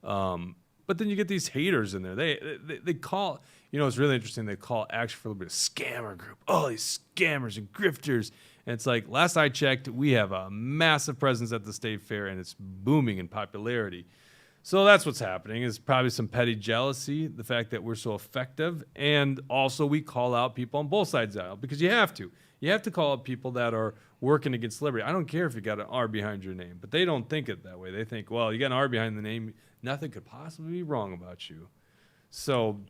then you get these haters in there. They call, it's really interesting. They call Action for Liberty a scammer group. Oh, these scammers and grifters. And it's like, last I checked, we have a massive presence at the state fair, and it's booming in popularity. So that's what's happening, is probably some petty jealousy, the fact that we're so effective. And also we call out people on both sides of the aisle, because you have to. You have to call out people that are working against liberty. I don't care if you got an R behind your name, but they don't think it that way. They think, well, you got an R behind the name, nothing could possibly be wrong about you. So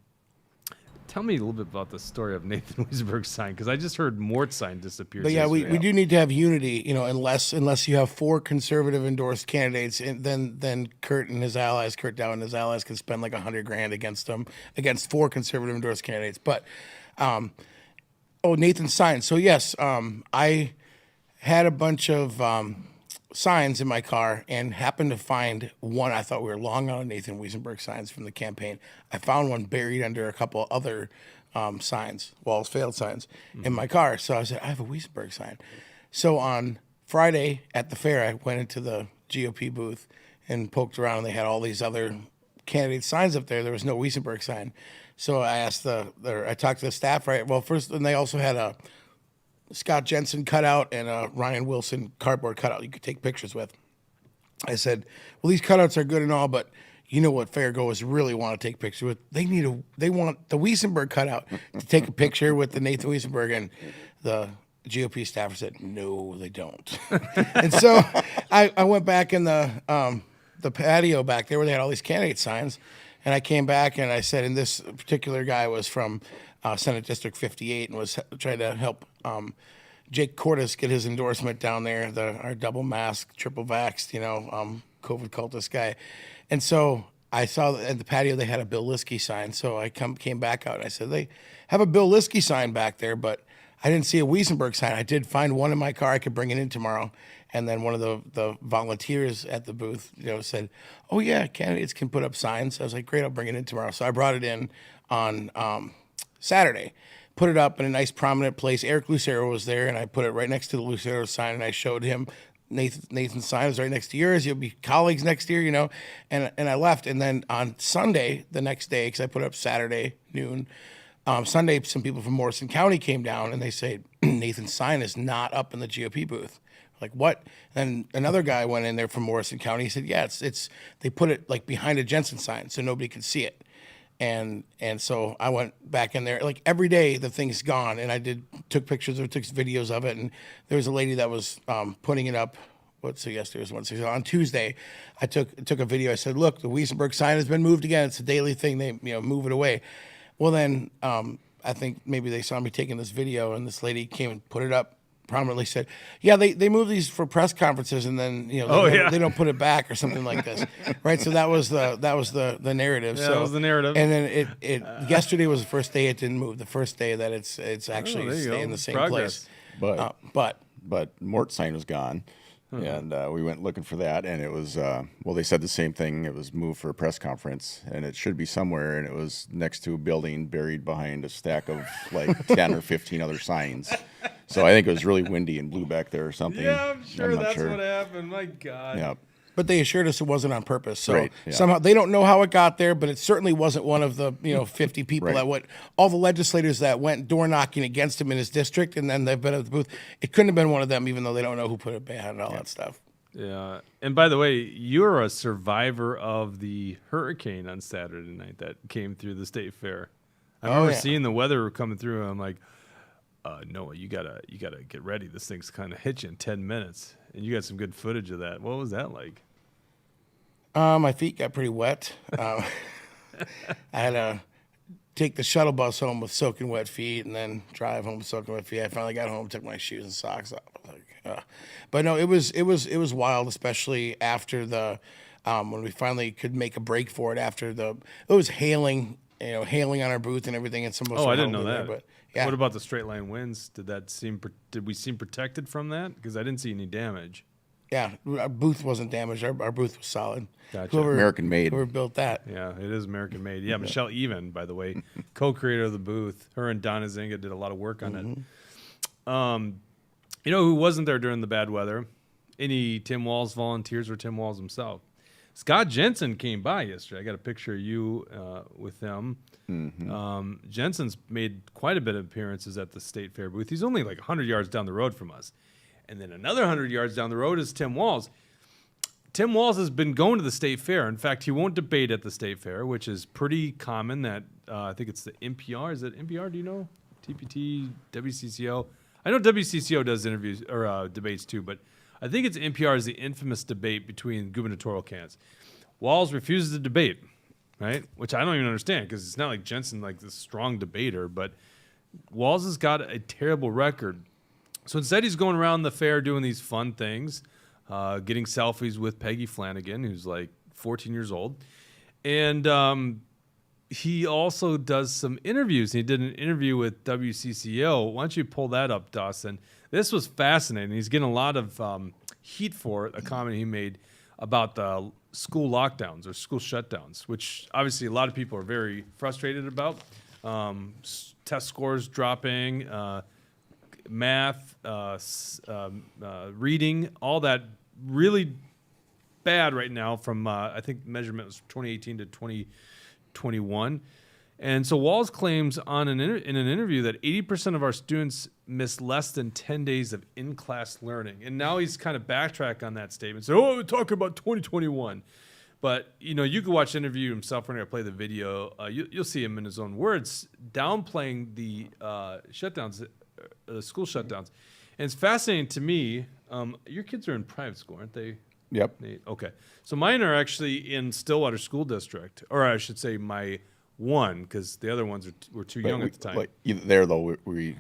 tell me a little bit about the story of Nathan Wiesenberg's sign, because I just heard Mort's sign disappear. But yeah, we do need to have unity, unless you have 4 conservative endorsed candidates, and then Kurt and his allies, Kurt Dow and his allies, can spend like $100,000 against them, against 4 conservative endorsed candidates. But Nathan's sign. So yes, I had a bunch of signs in my car and happened to find one. I thought we were long out of Nathan Wiesenberg signs from the campaign. I found one buried under a couple other signs, Walls failed signs, in my car. So I said, I have a Wiesenberg sign. So on Friday at the fair, I went into the GOP booth and poked around, and they had all these other candidate signs up there. There was no Wiesenberg sign. So I asked I talked to the staff, right? Well, first, and they also had a Scott Jensen cutout and a Ryan Wilson cardboard cutout you could take pictures with. I said, well, these cutouts are good and all, but you know what fairgoers really want to take pictures with? They want the Wiesenberg cutout to take a picture with the Nathan Wiesenberg, and the GOP staffer said, no, they don't. And so I went back in the patio back there where they had all these candidate signs, and I came back and I said, and this particular guy was from Senate District 58 and was trying to help Jake Cordes get his endorsement down there, our double mask, triple vaxxed, COVID cultist guy. And so I saw at the patio they had a Bill Liskey sign. So I came back out and I said, they have a Bill Liskey sign back there, but I didn't see a Wiesenberg sign. I did find one in my car. I could bring it in tomorrow. And then one of the volunteers at the booth, said, oh yeah, candidates can put up signs. I was like, great, I'll bring it in tomorrow. So I brought it in on Saturday, put it up in a nice prominent place. Eric Lucero was there, and I put it right next to the Lucero sign, and I showed him Nathan's sign is right next to yours. You'll be colleagues next year, and I left. And then on Sunday, the next day, because I put it up Saturday noon, Sunday, some people from Morrison County came down, and they said, Nathan's sign is not up in the GOP booth. Like what? And another guy went in there from Morrison County. He said, yeah, it's they put it like behind a Jensen sign so nobody could see it. And so I went back in there. Like every day the thing's gone, and I took pictures or took videos of it. And there was a lady that was putting it up. Yesterday was Wednesday. So on Tuesday, I took a video. I said, look, the Wiesenberg sign has been moved again. It's a daily thing. They move it away. Well then I think maybe they saw me taking this video, and this lady came and put it up. Prominently said, yeah, they move these for press conferences, and then they don't put it back or something like this, right? So that was the narrative. Yeah, so that was the narrative. And then it yesterday was the first day it didn't move. The first day that it's actually there you staying go. in the same Progress. place. But Mort's sign was gone, and we went looking for that, and it was they said the same thing. It was moved for a press conference, and it should be somewhere, and it was next to a building buried behind a stack of like 10 or 15 other signs. So I think it was really windy and blew back there or something. Yeah, I'm sure not that's what happened. My God. Yeah. But they assured us it wasn't on purpose. So Right, yeah. somehow they don't know how it got there, but it certainly wasn't one of the 50 people Right. that went. All the legislators that went door knocking against him in his district, and then they've been at the booth. It couldn't have been one of them, even though they don't know who put it behind and all that stuff. Yeah. And by the way, you're a survivor of the hurricane on Saturday night that came through the state fair. I remember yeah. seeing the weather coming through, and I'm like, Noah, you gotta get ready. This thing's kind of hit you in 10 minutes, and you got some good footage of that. What was that like? My feet got pretty wet. I had to take the shuttle bus home with soaking wet feet, and then drive home with soaking wet feet. I finally got home, took my shoes and socks off. I was like, But no, it was wild, especially after the when we finally could make a break for it. It was hailing on our booth and everything, and some of us. Oh, were I didn't know home that. there, but yeah. What about the straight line winds? Did we seem protected from that? Because I didn't see any damage. Yeah, our booth wasn't damaged. Our booth was solid. Gotcha. American made. Whoever built that. Yeah, it is American made. Yeah, Michelle Even, by the way, co-creator of the booth. Her and Donna Zinga did a lot of work on it. You know who wasn't there during the bad weather? Any Tim Walz volunteers or Tim Walz himself? Scott Jensen came by yesterday. I got a picture of you with him. Jensen's made quite a bit of appearances at the State Fair booth. He's only like 100 yards down the road from us. And then another 100 yards down the road is Tim Walz. Tim Walz has been going to the State Fair. In fact, he won't debate at the State Fair, which is pretty common. That I think it's the NPR. Is it NPR? Do you know? TPT, WCCO. I know WCCO does interviews or debates too, but I think it's NPR is the infamous debate between gubernatorial candidates. Walz refuses to debate, right? Which I don't even understand because it's not like Jensen like this strong debater, but Walz has got a terrible record. So instead, he's going around the fair doing these fun things, getting selfies with Peggy Flanagan, who's like 14 years old. And he also does some interviews. He did an interview with WCCO. Why don't you pull that up, Dawson? This was fascinating. He's getting a lot of heat for it, a comment he made about the school lockdowns or school shutdowns, which obviously a lot of people are very frustrated about. Test scores dropping, math, reading, all that really bad right now from, I think measurement was 2018 to 2021. And so Walz claims in an interview that 80% of our students miss less than 10 days of in-class learning. And now he's kind of backtrack on that statement. So, we're talking about 2021. But, you can watch the interview himself when I play the video. You'll see him in his own words downplaying the shutdowns, the school shutdowns. And it's fascinating to me. Your kids are in private school, aren't they? Yep. Nate? Okay. So mine are actually in Stillwater School District. Or I should say my one, because the other ones were too young at the time. Like, there, though, we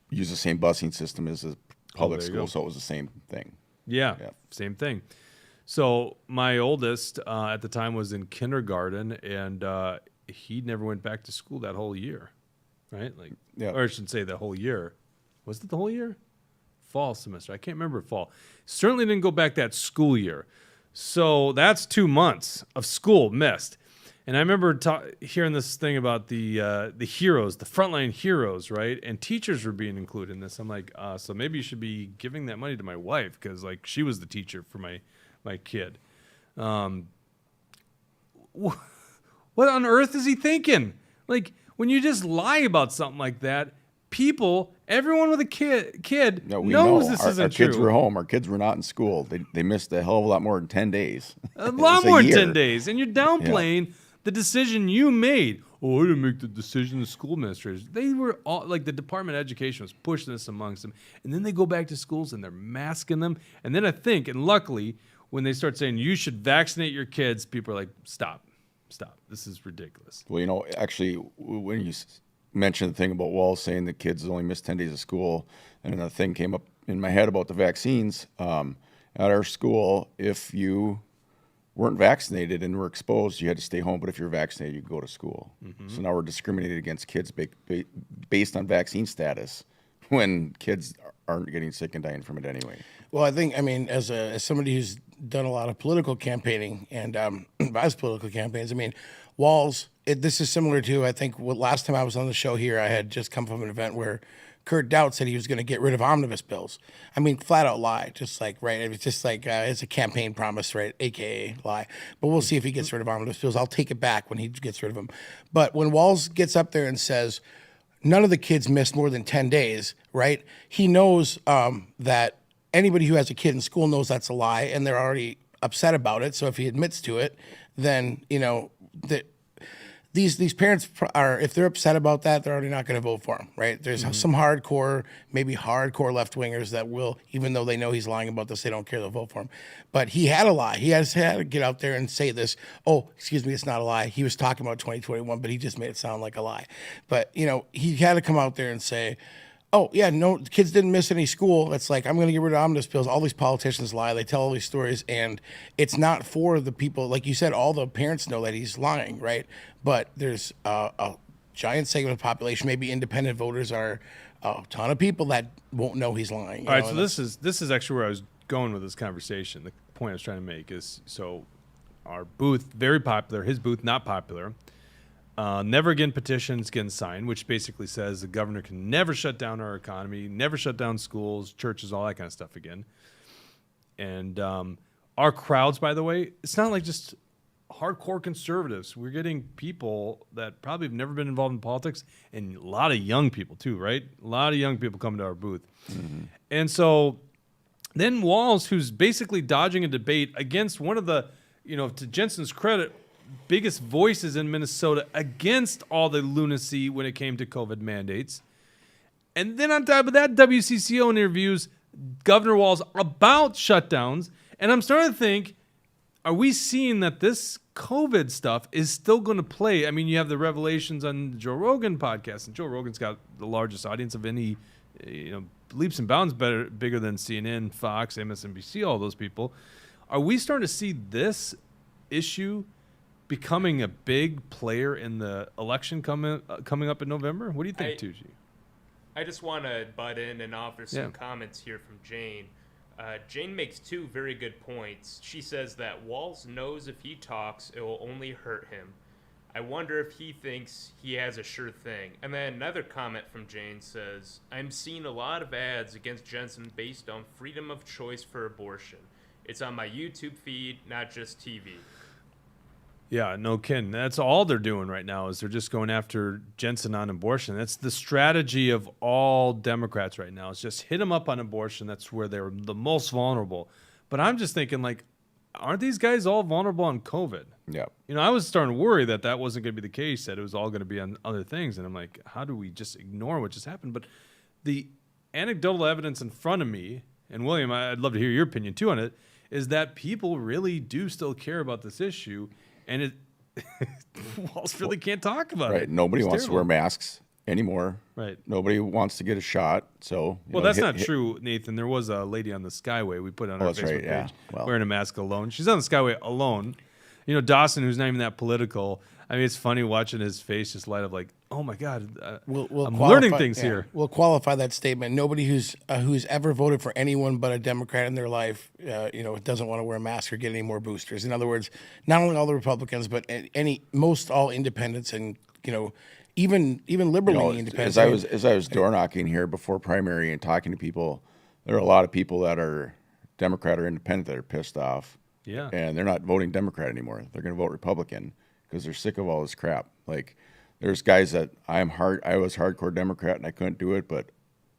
use the same busing system as a public there you school, go. so it was the same thing. Yeah, Yeah. same thing. So my oldest at the time was in kindergarten, and he never went back to school that whole year, right? Yeah. Or I should say the whole year. Was it the whole year? Fall semester. I can't remember fall. Certainly didn't go back that school year. So that's 2 months of school missed. And I remember hearing this thing about the heroes, the frontline heroes, right? And teachers were being included in this. I'm like, so maybe you should be giving that money to my wife because, like, she was the teacher for my kid. What on earth is he thinking? Like, when you just lie about something like that, people, everyone with a kid No, we knows know. this Our isn't kids true. were home. Our kids were not in school. They missed a hell of a lot more than 10 days. A It lot was more than year. 10 days. And you're downplaying the decision you made. Oh, I didn't make the decision, the school administrators. They were all, like, the Department of Education was pushing this amongst them. And then they go back to schools and they're masking them. And then I think, and luckily, when they start saying you should vaccinate your kids, people are like, stop. This is ridiculous. Well, you know, actually, when you mentioned the thing about Walls saying the kids only missed 10 days of school, and a thing came up in my head about the vaccines. At our school, if you weren't vaccinated and were exposed, you had to stay home. But if you're vaccinated, you could go to school. So now we're discriminating against kids based on vaccine status when kids aren't getting sick and dying from it anyway. Well, I think, I mean, as somebody who's done a lot of political campaigning and advised political campaigns, I mean, Walls, this is similar to, I think, what last time I was on the show here, I had just come from an event where Kurt Dowd said he was going to get rid of omnibus bills. I mean, flat out lie, just like, right? It was just like, it's a campaign promise, right? AKA lie. But we'll see if he gets rid of omnibus bills. I'll take it back when he gets rid of them. But when Walls gets up there and says, none of the kids missed more than 10 days, right? He knows that anybody who has a kid in school knows that's a lie, and they're already upset about it. So if he admits to it, then, you know, that these parents are, if they're upset about that, they're already not going to vote for him, right? There's some maybe hardcore left-wingers that will, even though they know he's lying about this, they don't care, they'll vote for him. But he had a lie. He had to get out there and say this, oh, excuse me, it's not a lie. He was talking about 2021, but he just made it sound like a lie. But, you know, he had to come out there and say, oh, yeah, no, the kids didn't miss any school. It's like, I'm going to get rid of omnibus bills. All these politicians lie. They tell all these stories, and it's not for the people. Like you said, all the parents know that he's lying, right? But there's a giant segment of the population, maybe independent voters are a ton of people that won't know he's lying. All right, so this is actually where I was going with this conversation. The point I was trying to make is, so our booth, very popular, his booth, not popular. Never again petitions getting signed, which basically says the governor can never shut down our economy, never shut down schools, churches, all that kind of stuff again. And our crowds, by the way, it's not like just hardcore conservatives. We're getting people that probably have never been involved in politics, and a lot of young people too, right? A lot of young people come to our booth. And so then Walls, who's basically dodging a debate against one of the, you know, to Jensen's credit, biggest voices in Minnesota against all the lunacy when it came to COVID mandates. And then on top of that, WCCO interviews Governor Walz about shutdowns. And I'm starting to think, are we seeing that this COVID stuff is still going to play? I mean, you have the revelations on the Joe Rogan podcast, and Joe Rogan's got the largest audience of any, you know, leaps and bounds bigger than CNN, Fox, MSNBC, all those people. Are we starting to see this issue becoming a big player in the election coming up in November? What do you think, Tucci? I just want to butt in and offer some Yeah. comments here from Jane. Jane makes two very good points. She says that Walz knows if he talks, it will only hurt him. I wonder if he thinks he has a sure thing. And then another comment from Jane says, I'm seeing a lot of ads against Jensen based on freedom of choice for abortion. It's on my YouTube feed, not just TV. Yeah, no kidding. That's all they're doing right now is they're just going after Jensen on abortion. That's the strategy of all Democrats right now. It's just hit them up on abortion. That's where they're the most vulnerable. But I'm just thinking, like, aren't these guys all vulnerable on COVID? Yeah. You know, I was starting to worry that wasn't going to be the case, that it was all going to be on other things. And I'm like, how do we just ignore what just happened? But the anecdotal evidence in front of me, and William, I'd love to hear your opinion too on it, is that people really do still care about this issue. And it, Walz really can't talk about it. Right. Nobody It's wants to wear terrible. masks anymore. Right. Nobody wants to get a shot. So, Well, that's not true, Nathan. There was a lady on the Skyway we put on our that's Facebook right, yeah. page Well. wearing a mask alone. She's on the Skyway alone. You know, Dawson, who's not even that political. I mean, it's funny watching his face just light up like, oh my God, We'll I'm qualify- learning things yeah, here. We'll qualify that statement. Nobody who's ever voted for anyone but a Democrat in their life, doesn't want to wear a mask or get any more boosters. In other words, not only all the Republicans, but most all independents, and even liberal-leaning independents. As I was door knocking here before primary and talking to people, there are a lot of people that are Democrat or independent that are pissed off. Yeah. And they're not voting Democrat anymore. They're going to vote Republican because they're sick of all this crap. Like, there's guys that I was hardcore Democrat and I couldn't do it, but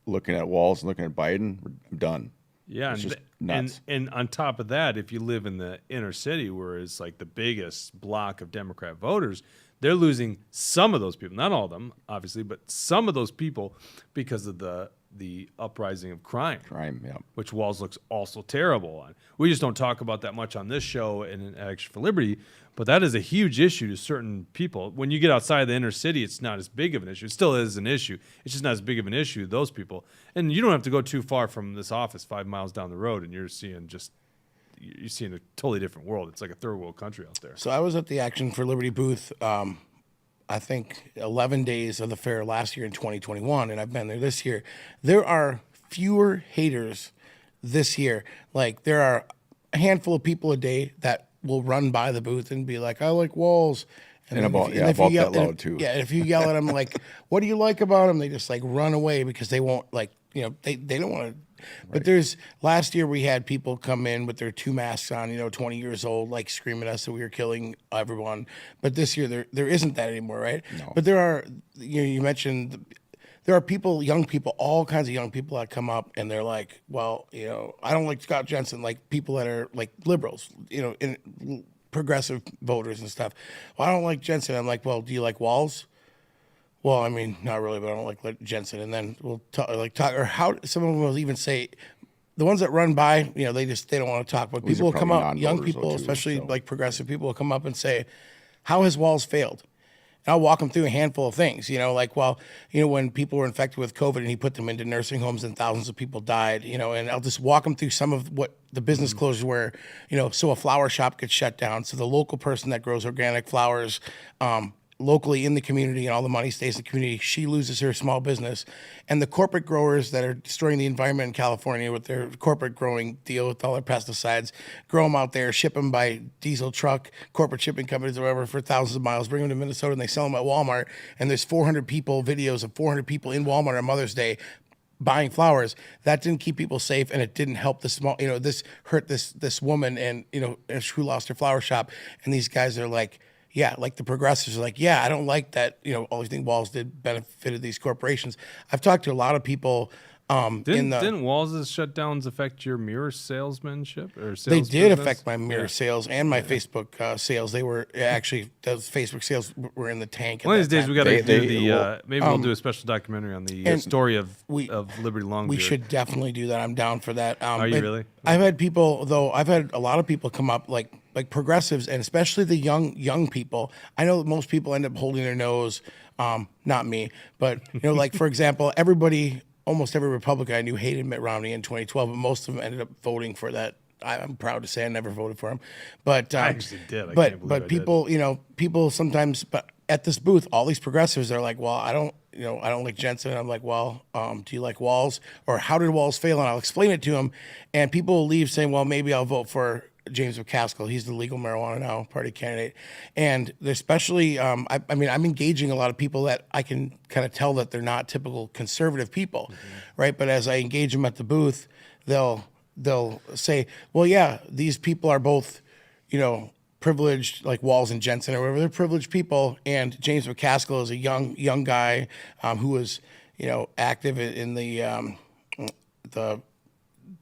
looking at Walz and looking at Biden, I'm done. Yeah, It's and, just nuts. and on top of that, if you live in the inner city, where it's like the biggest block of Democrat voters, they're losing some of those people, not all of them, obviously, but some of those people because of the uprising of crime. Yeah. Which Walz looks also terrible on. We just don't talk about that much on this show and in Action for Liberty, but that is a huge issue to certain people. When you get outside the inner city, it's not as big of an issue. It still is an issue. It's just not as big of an issue to those people. And you don't have to go too far from this office, 5 miles down the road, and you're seeing a totally different world. It's like a third world country out there. So I was at the Action for Liberty booth, I think 11 days of the fair last year in 2021, and I've been there this year. There are fewer haters this year. Like, there are a handful of people a day that will run by the booth and be like, I like Walz. And then about you that loud, too. Yeah, and if you yell at them, like, what do you like about him? They just, like, run away because they won't, like, they don't want to. But last year we had people come in with their 2 masks on, 20 years old, like screaming at us that we were killing everyone. But this year there isn't that anymore, right? No. But there are, you mentioned, there are people, young people, all kinds of young people that come up and they're like, well, I don't like Scott Jensen, like people that are like liberals, progressive voters and stuff. Well, I don't like Jensen. I'm like, well, do you like Walz? Well, I mean, not really, but I don't like Jensen. And then we'll talk, or how some of them will even say, the ones that run by, they don't want to talk. But These people are will come up, probably young non-voters, people, though, too, especially so. like progressive people, will come up and say, how has Walz failed? And I'll walk them through a handful of things, like, well, when people were infected with COVID and he put them into nursing homes and thousands of people died, and I'll just walk them through some of what the business closures were, so a flower shop gets shut down. So the local person that grows organic flowers, locally in the community and all the money stays in the community, she loses her small business. And the corporate growers that are destroying the environment in California with their corporate growing deal with all their pesticides, grow them out there, ship them by diesel truck, corporate shipping companies or whatever for thousands of miles, bring them to Minnesota, and they sell them at Walmart. And there's 400 people, videos of 400 people in Walmart on Mother's Day buying flowers. That didn't keep people safe, and it didn't help the small, this hurt this woman and, who lost her flower shop. And these guys are like, yeah, like the progressives are like, yeah, I don't like that, all these things Walz did benefited these corporations. I've talked to a lot of people. Didn't Walz's shutdowns affect your mirror salesmanship or sales? They did business? affect my mirror sales and my Facebook sales. They were actually, those Facebook sales were in the tank. One of these days we got to do they- maybe we'll do a special documentary on the story of Liberty Longbeard. We should definitely do that. I'm down for that. Are you really? I've had people, though. I've had a lot of people come up, like progressives, and especially the young people. I know that most people end up holding their nose. Not me, but like for example, almost every Republican I knew hated Mitt Romney in 2012, but most of them ended up voting for that. I'm proud to say I never voted for him, but I actually did. I can't believe I but people, people sometimes. But at this booth, all these progressives are like, well, I don't like Jensen. And I'm like, well, do you like Walz? Or how did Walz fail? And I'll explain it to them, and people will leave saying, well, maybe I'll vote for James McCaskill. He's the legal marijuana now party candidate. And especially, I'm engaging a lot of people that I can kind of tell that they're not typical conservative people, right? But as I engage them at the booth, they'll say, well, yeah, these people are both, privileged, like Walz and Jensen or whatever. They're privileged people. And James McCaskill is a young guy who was, active in the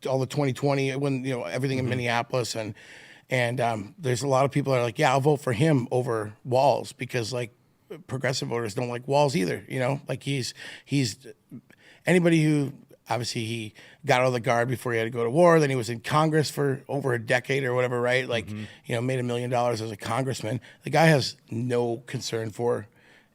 all the 2020 when everything in Minneapolis and there's a lot of people that are like, yeah, I'll vote for him over Walz because like progressive voters don't like Walz either. Like he's anybody who obviously he got out of the Guard before he had to go to war. Then he was in Congress for over a decade or whatever, right? Like made $1 million as a congressman. The guy has no concern for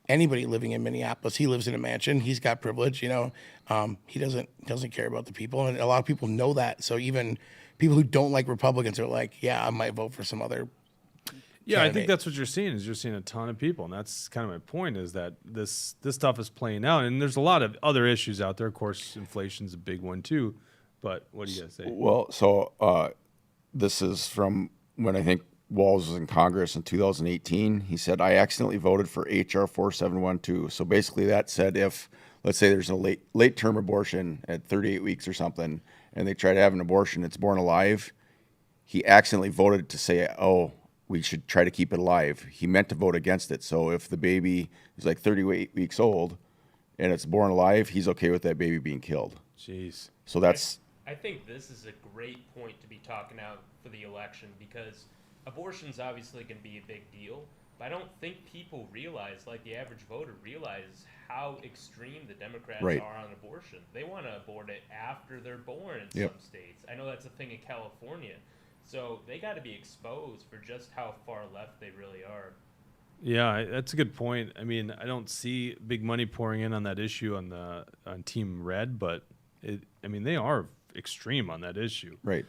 anybody living in Minneapolis. He lives in a mansion. He's got privilege. He doesn't care about the people, and a lot of people know that. So even people who don't like Republicans are like, yeah, I might vote for some other. Yeah, I think candidate. that's what you're seeing. Is you're seeing a ton of people, and that's kind of my point. Is that this stuff is playing out, and there's a lot of other issues out there. Of course, inflation's a big one too. But what do you guys say? Well, so this is from when I think Walz was in Congress in 2018. He said, I accidentally voted for HR 4712. So basically that said if, let's say there's a late term abortion at 38 weeks or something, and they try to have an abortion, it's born alive, he accidentally voted to say, oh, we should try to keep it alive. He meant to vote against it. So if the baby is like 38 weeks old and it's born alive, he's okay with that baby being killed. Jeez. So that's I think this is a great point to be talking out for the election because abortion's obviously going to be a big deal, but I don't think people realize, like the average voter realizes, how extreme the Democrats Right. are on abortion. They want to abort it after they're born in Yep. some states. I know that's a thing in California. So they got to be exposed for just how far left they really are. Yeah, that's a good point. I mean, I don't see big money pouring in on that issue on Team Red, but they are extreme on that issue. right.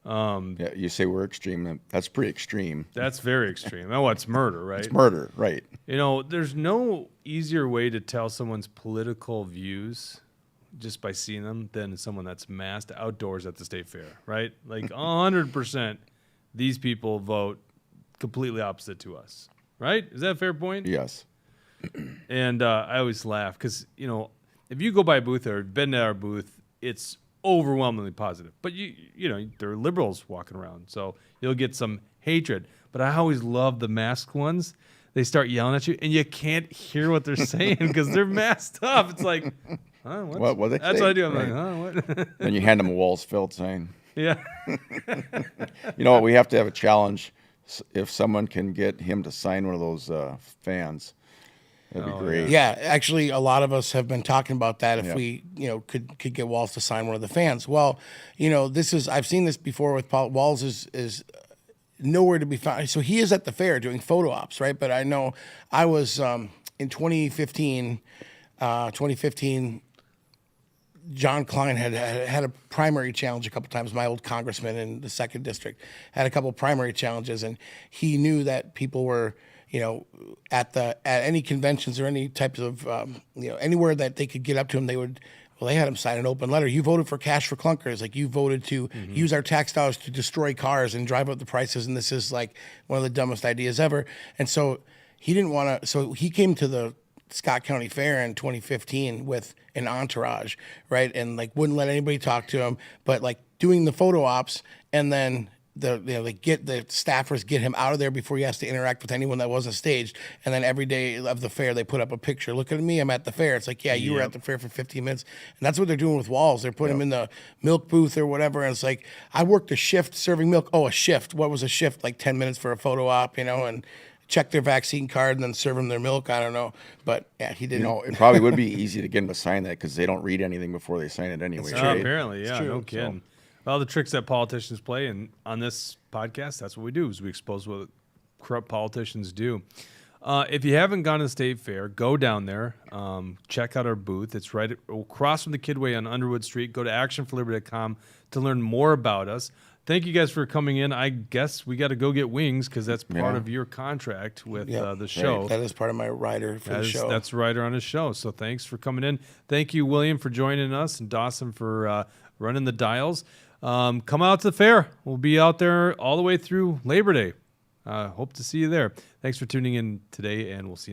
Yeah, you say we're extreme. That's pretty extreme. That's very extreme. Oh, it's murder, right? It's murder, right? You know, there's no easier way to tell someone's political views just by seeing them than someone that's masked outdoors at the state fair, right? Like 100%, these people vote completely opposite to us, right? Is that a fair point? Yes. And I always laugh because, you know, if you go by a booth or been to our booth, it's overwhelmingly positive. But, you know, there are liberals walking around, so you'll get some hatred. But I always love the masked ones. They start yelling at you, and you can't hear what they're saying because they're masked up. It's like, huh, What they that's say? what I do. I'm Right. like, huh, what? Then you hand them a Walls filled sign. Yeah. You know what? We have to have a challenge. If someone can get him to sign one of those fans, that'd be great. Yeah, actually, a lot of us have been talking about that. If Yeah. we, could get Walls to sign one of the fans. Well, I've seen this before with Paul. Walls is nowhere to be found. So he is at the fair doing photo ops, right? But I know I was in 2015. 2015. John Klein had a primary challenge a couple times. My old congressman in the 2nd district had a couple primary challenges, and he knew that people were, at any conventions or any types of, anywhere that they could get up to him, they had him sign an open letter. You voted for cash for clunkers, like you voted to use our tax dollars to destroy cars and drive up the prices, and this is like one of the dumbest ideas ever. And so he didn't want to. So he came to the Scott County Fair in 2015 with an entourage, right? And like wouldn't let anybody talk to him, but like doing the photo ops, and then the staffers get him out of there before he has to interact with anyone that wasn't staged. And then every day of the fair, they put up a picture. Look at me, I'm at the fair. It's like, yeah, you were at the fair for 15 minutes. And that's what they're doing with Walls. They're putting him in the milk booth or whatever. And it's like, I worked a shift serving milk. Oh, a shift. What was a shift? Like 10 minutes for a photo op, and check their vaccine card and then serve them their milk. I don't know. But yeah, he didn't. It probably would be easy to get them to sign that because they don't read anything before they sign it anyway. right? Apparently, yeah, true. no kidding. Well, the tricks that politicians play, and on this podcast, that's what we do, is we expose what corrupt politicians do. If you haven't gone to the state fair, go down there, check out our booth. It's right across from the Kidway on Underwood Street. Go to actionforliberty.com to learn more about us. Thank you guys for coming in. I guess we got to go get wings because that's part of your contract with the show. That is part of my rider for the show. That's rider on his show. So thanks for coming in. Thank you, William, for joining us, and Dawson for running the dials. Come out to the fair. We'll be out there all the way through Labor Day. Hope to see you there. Thanks for tuning in today, and we'll see you.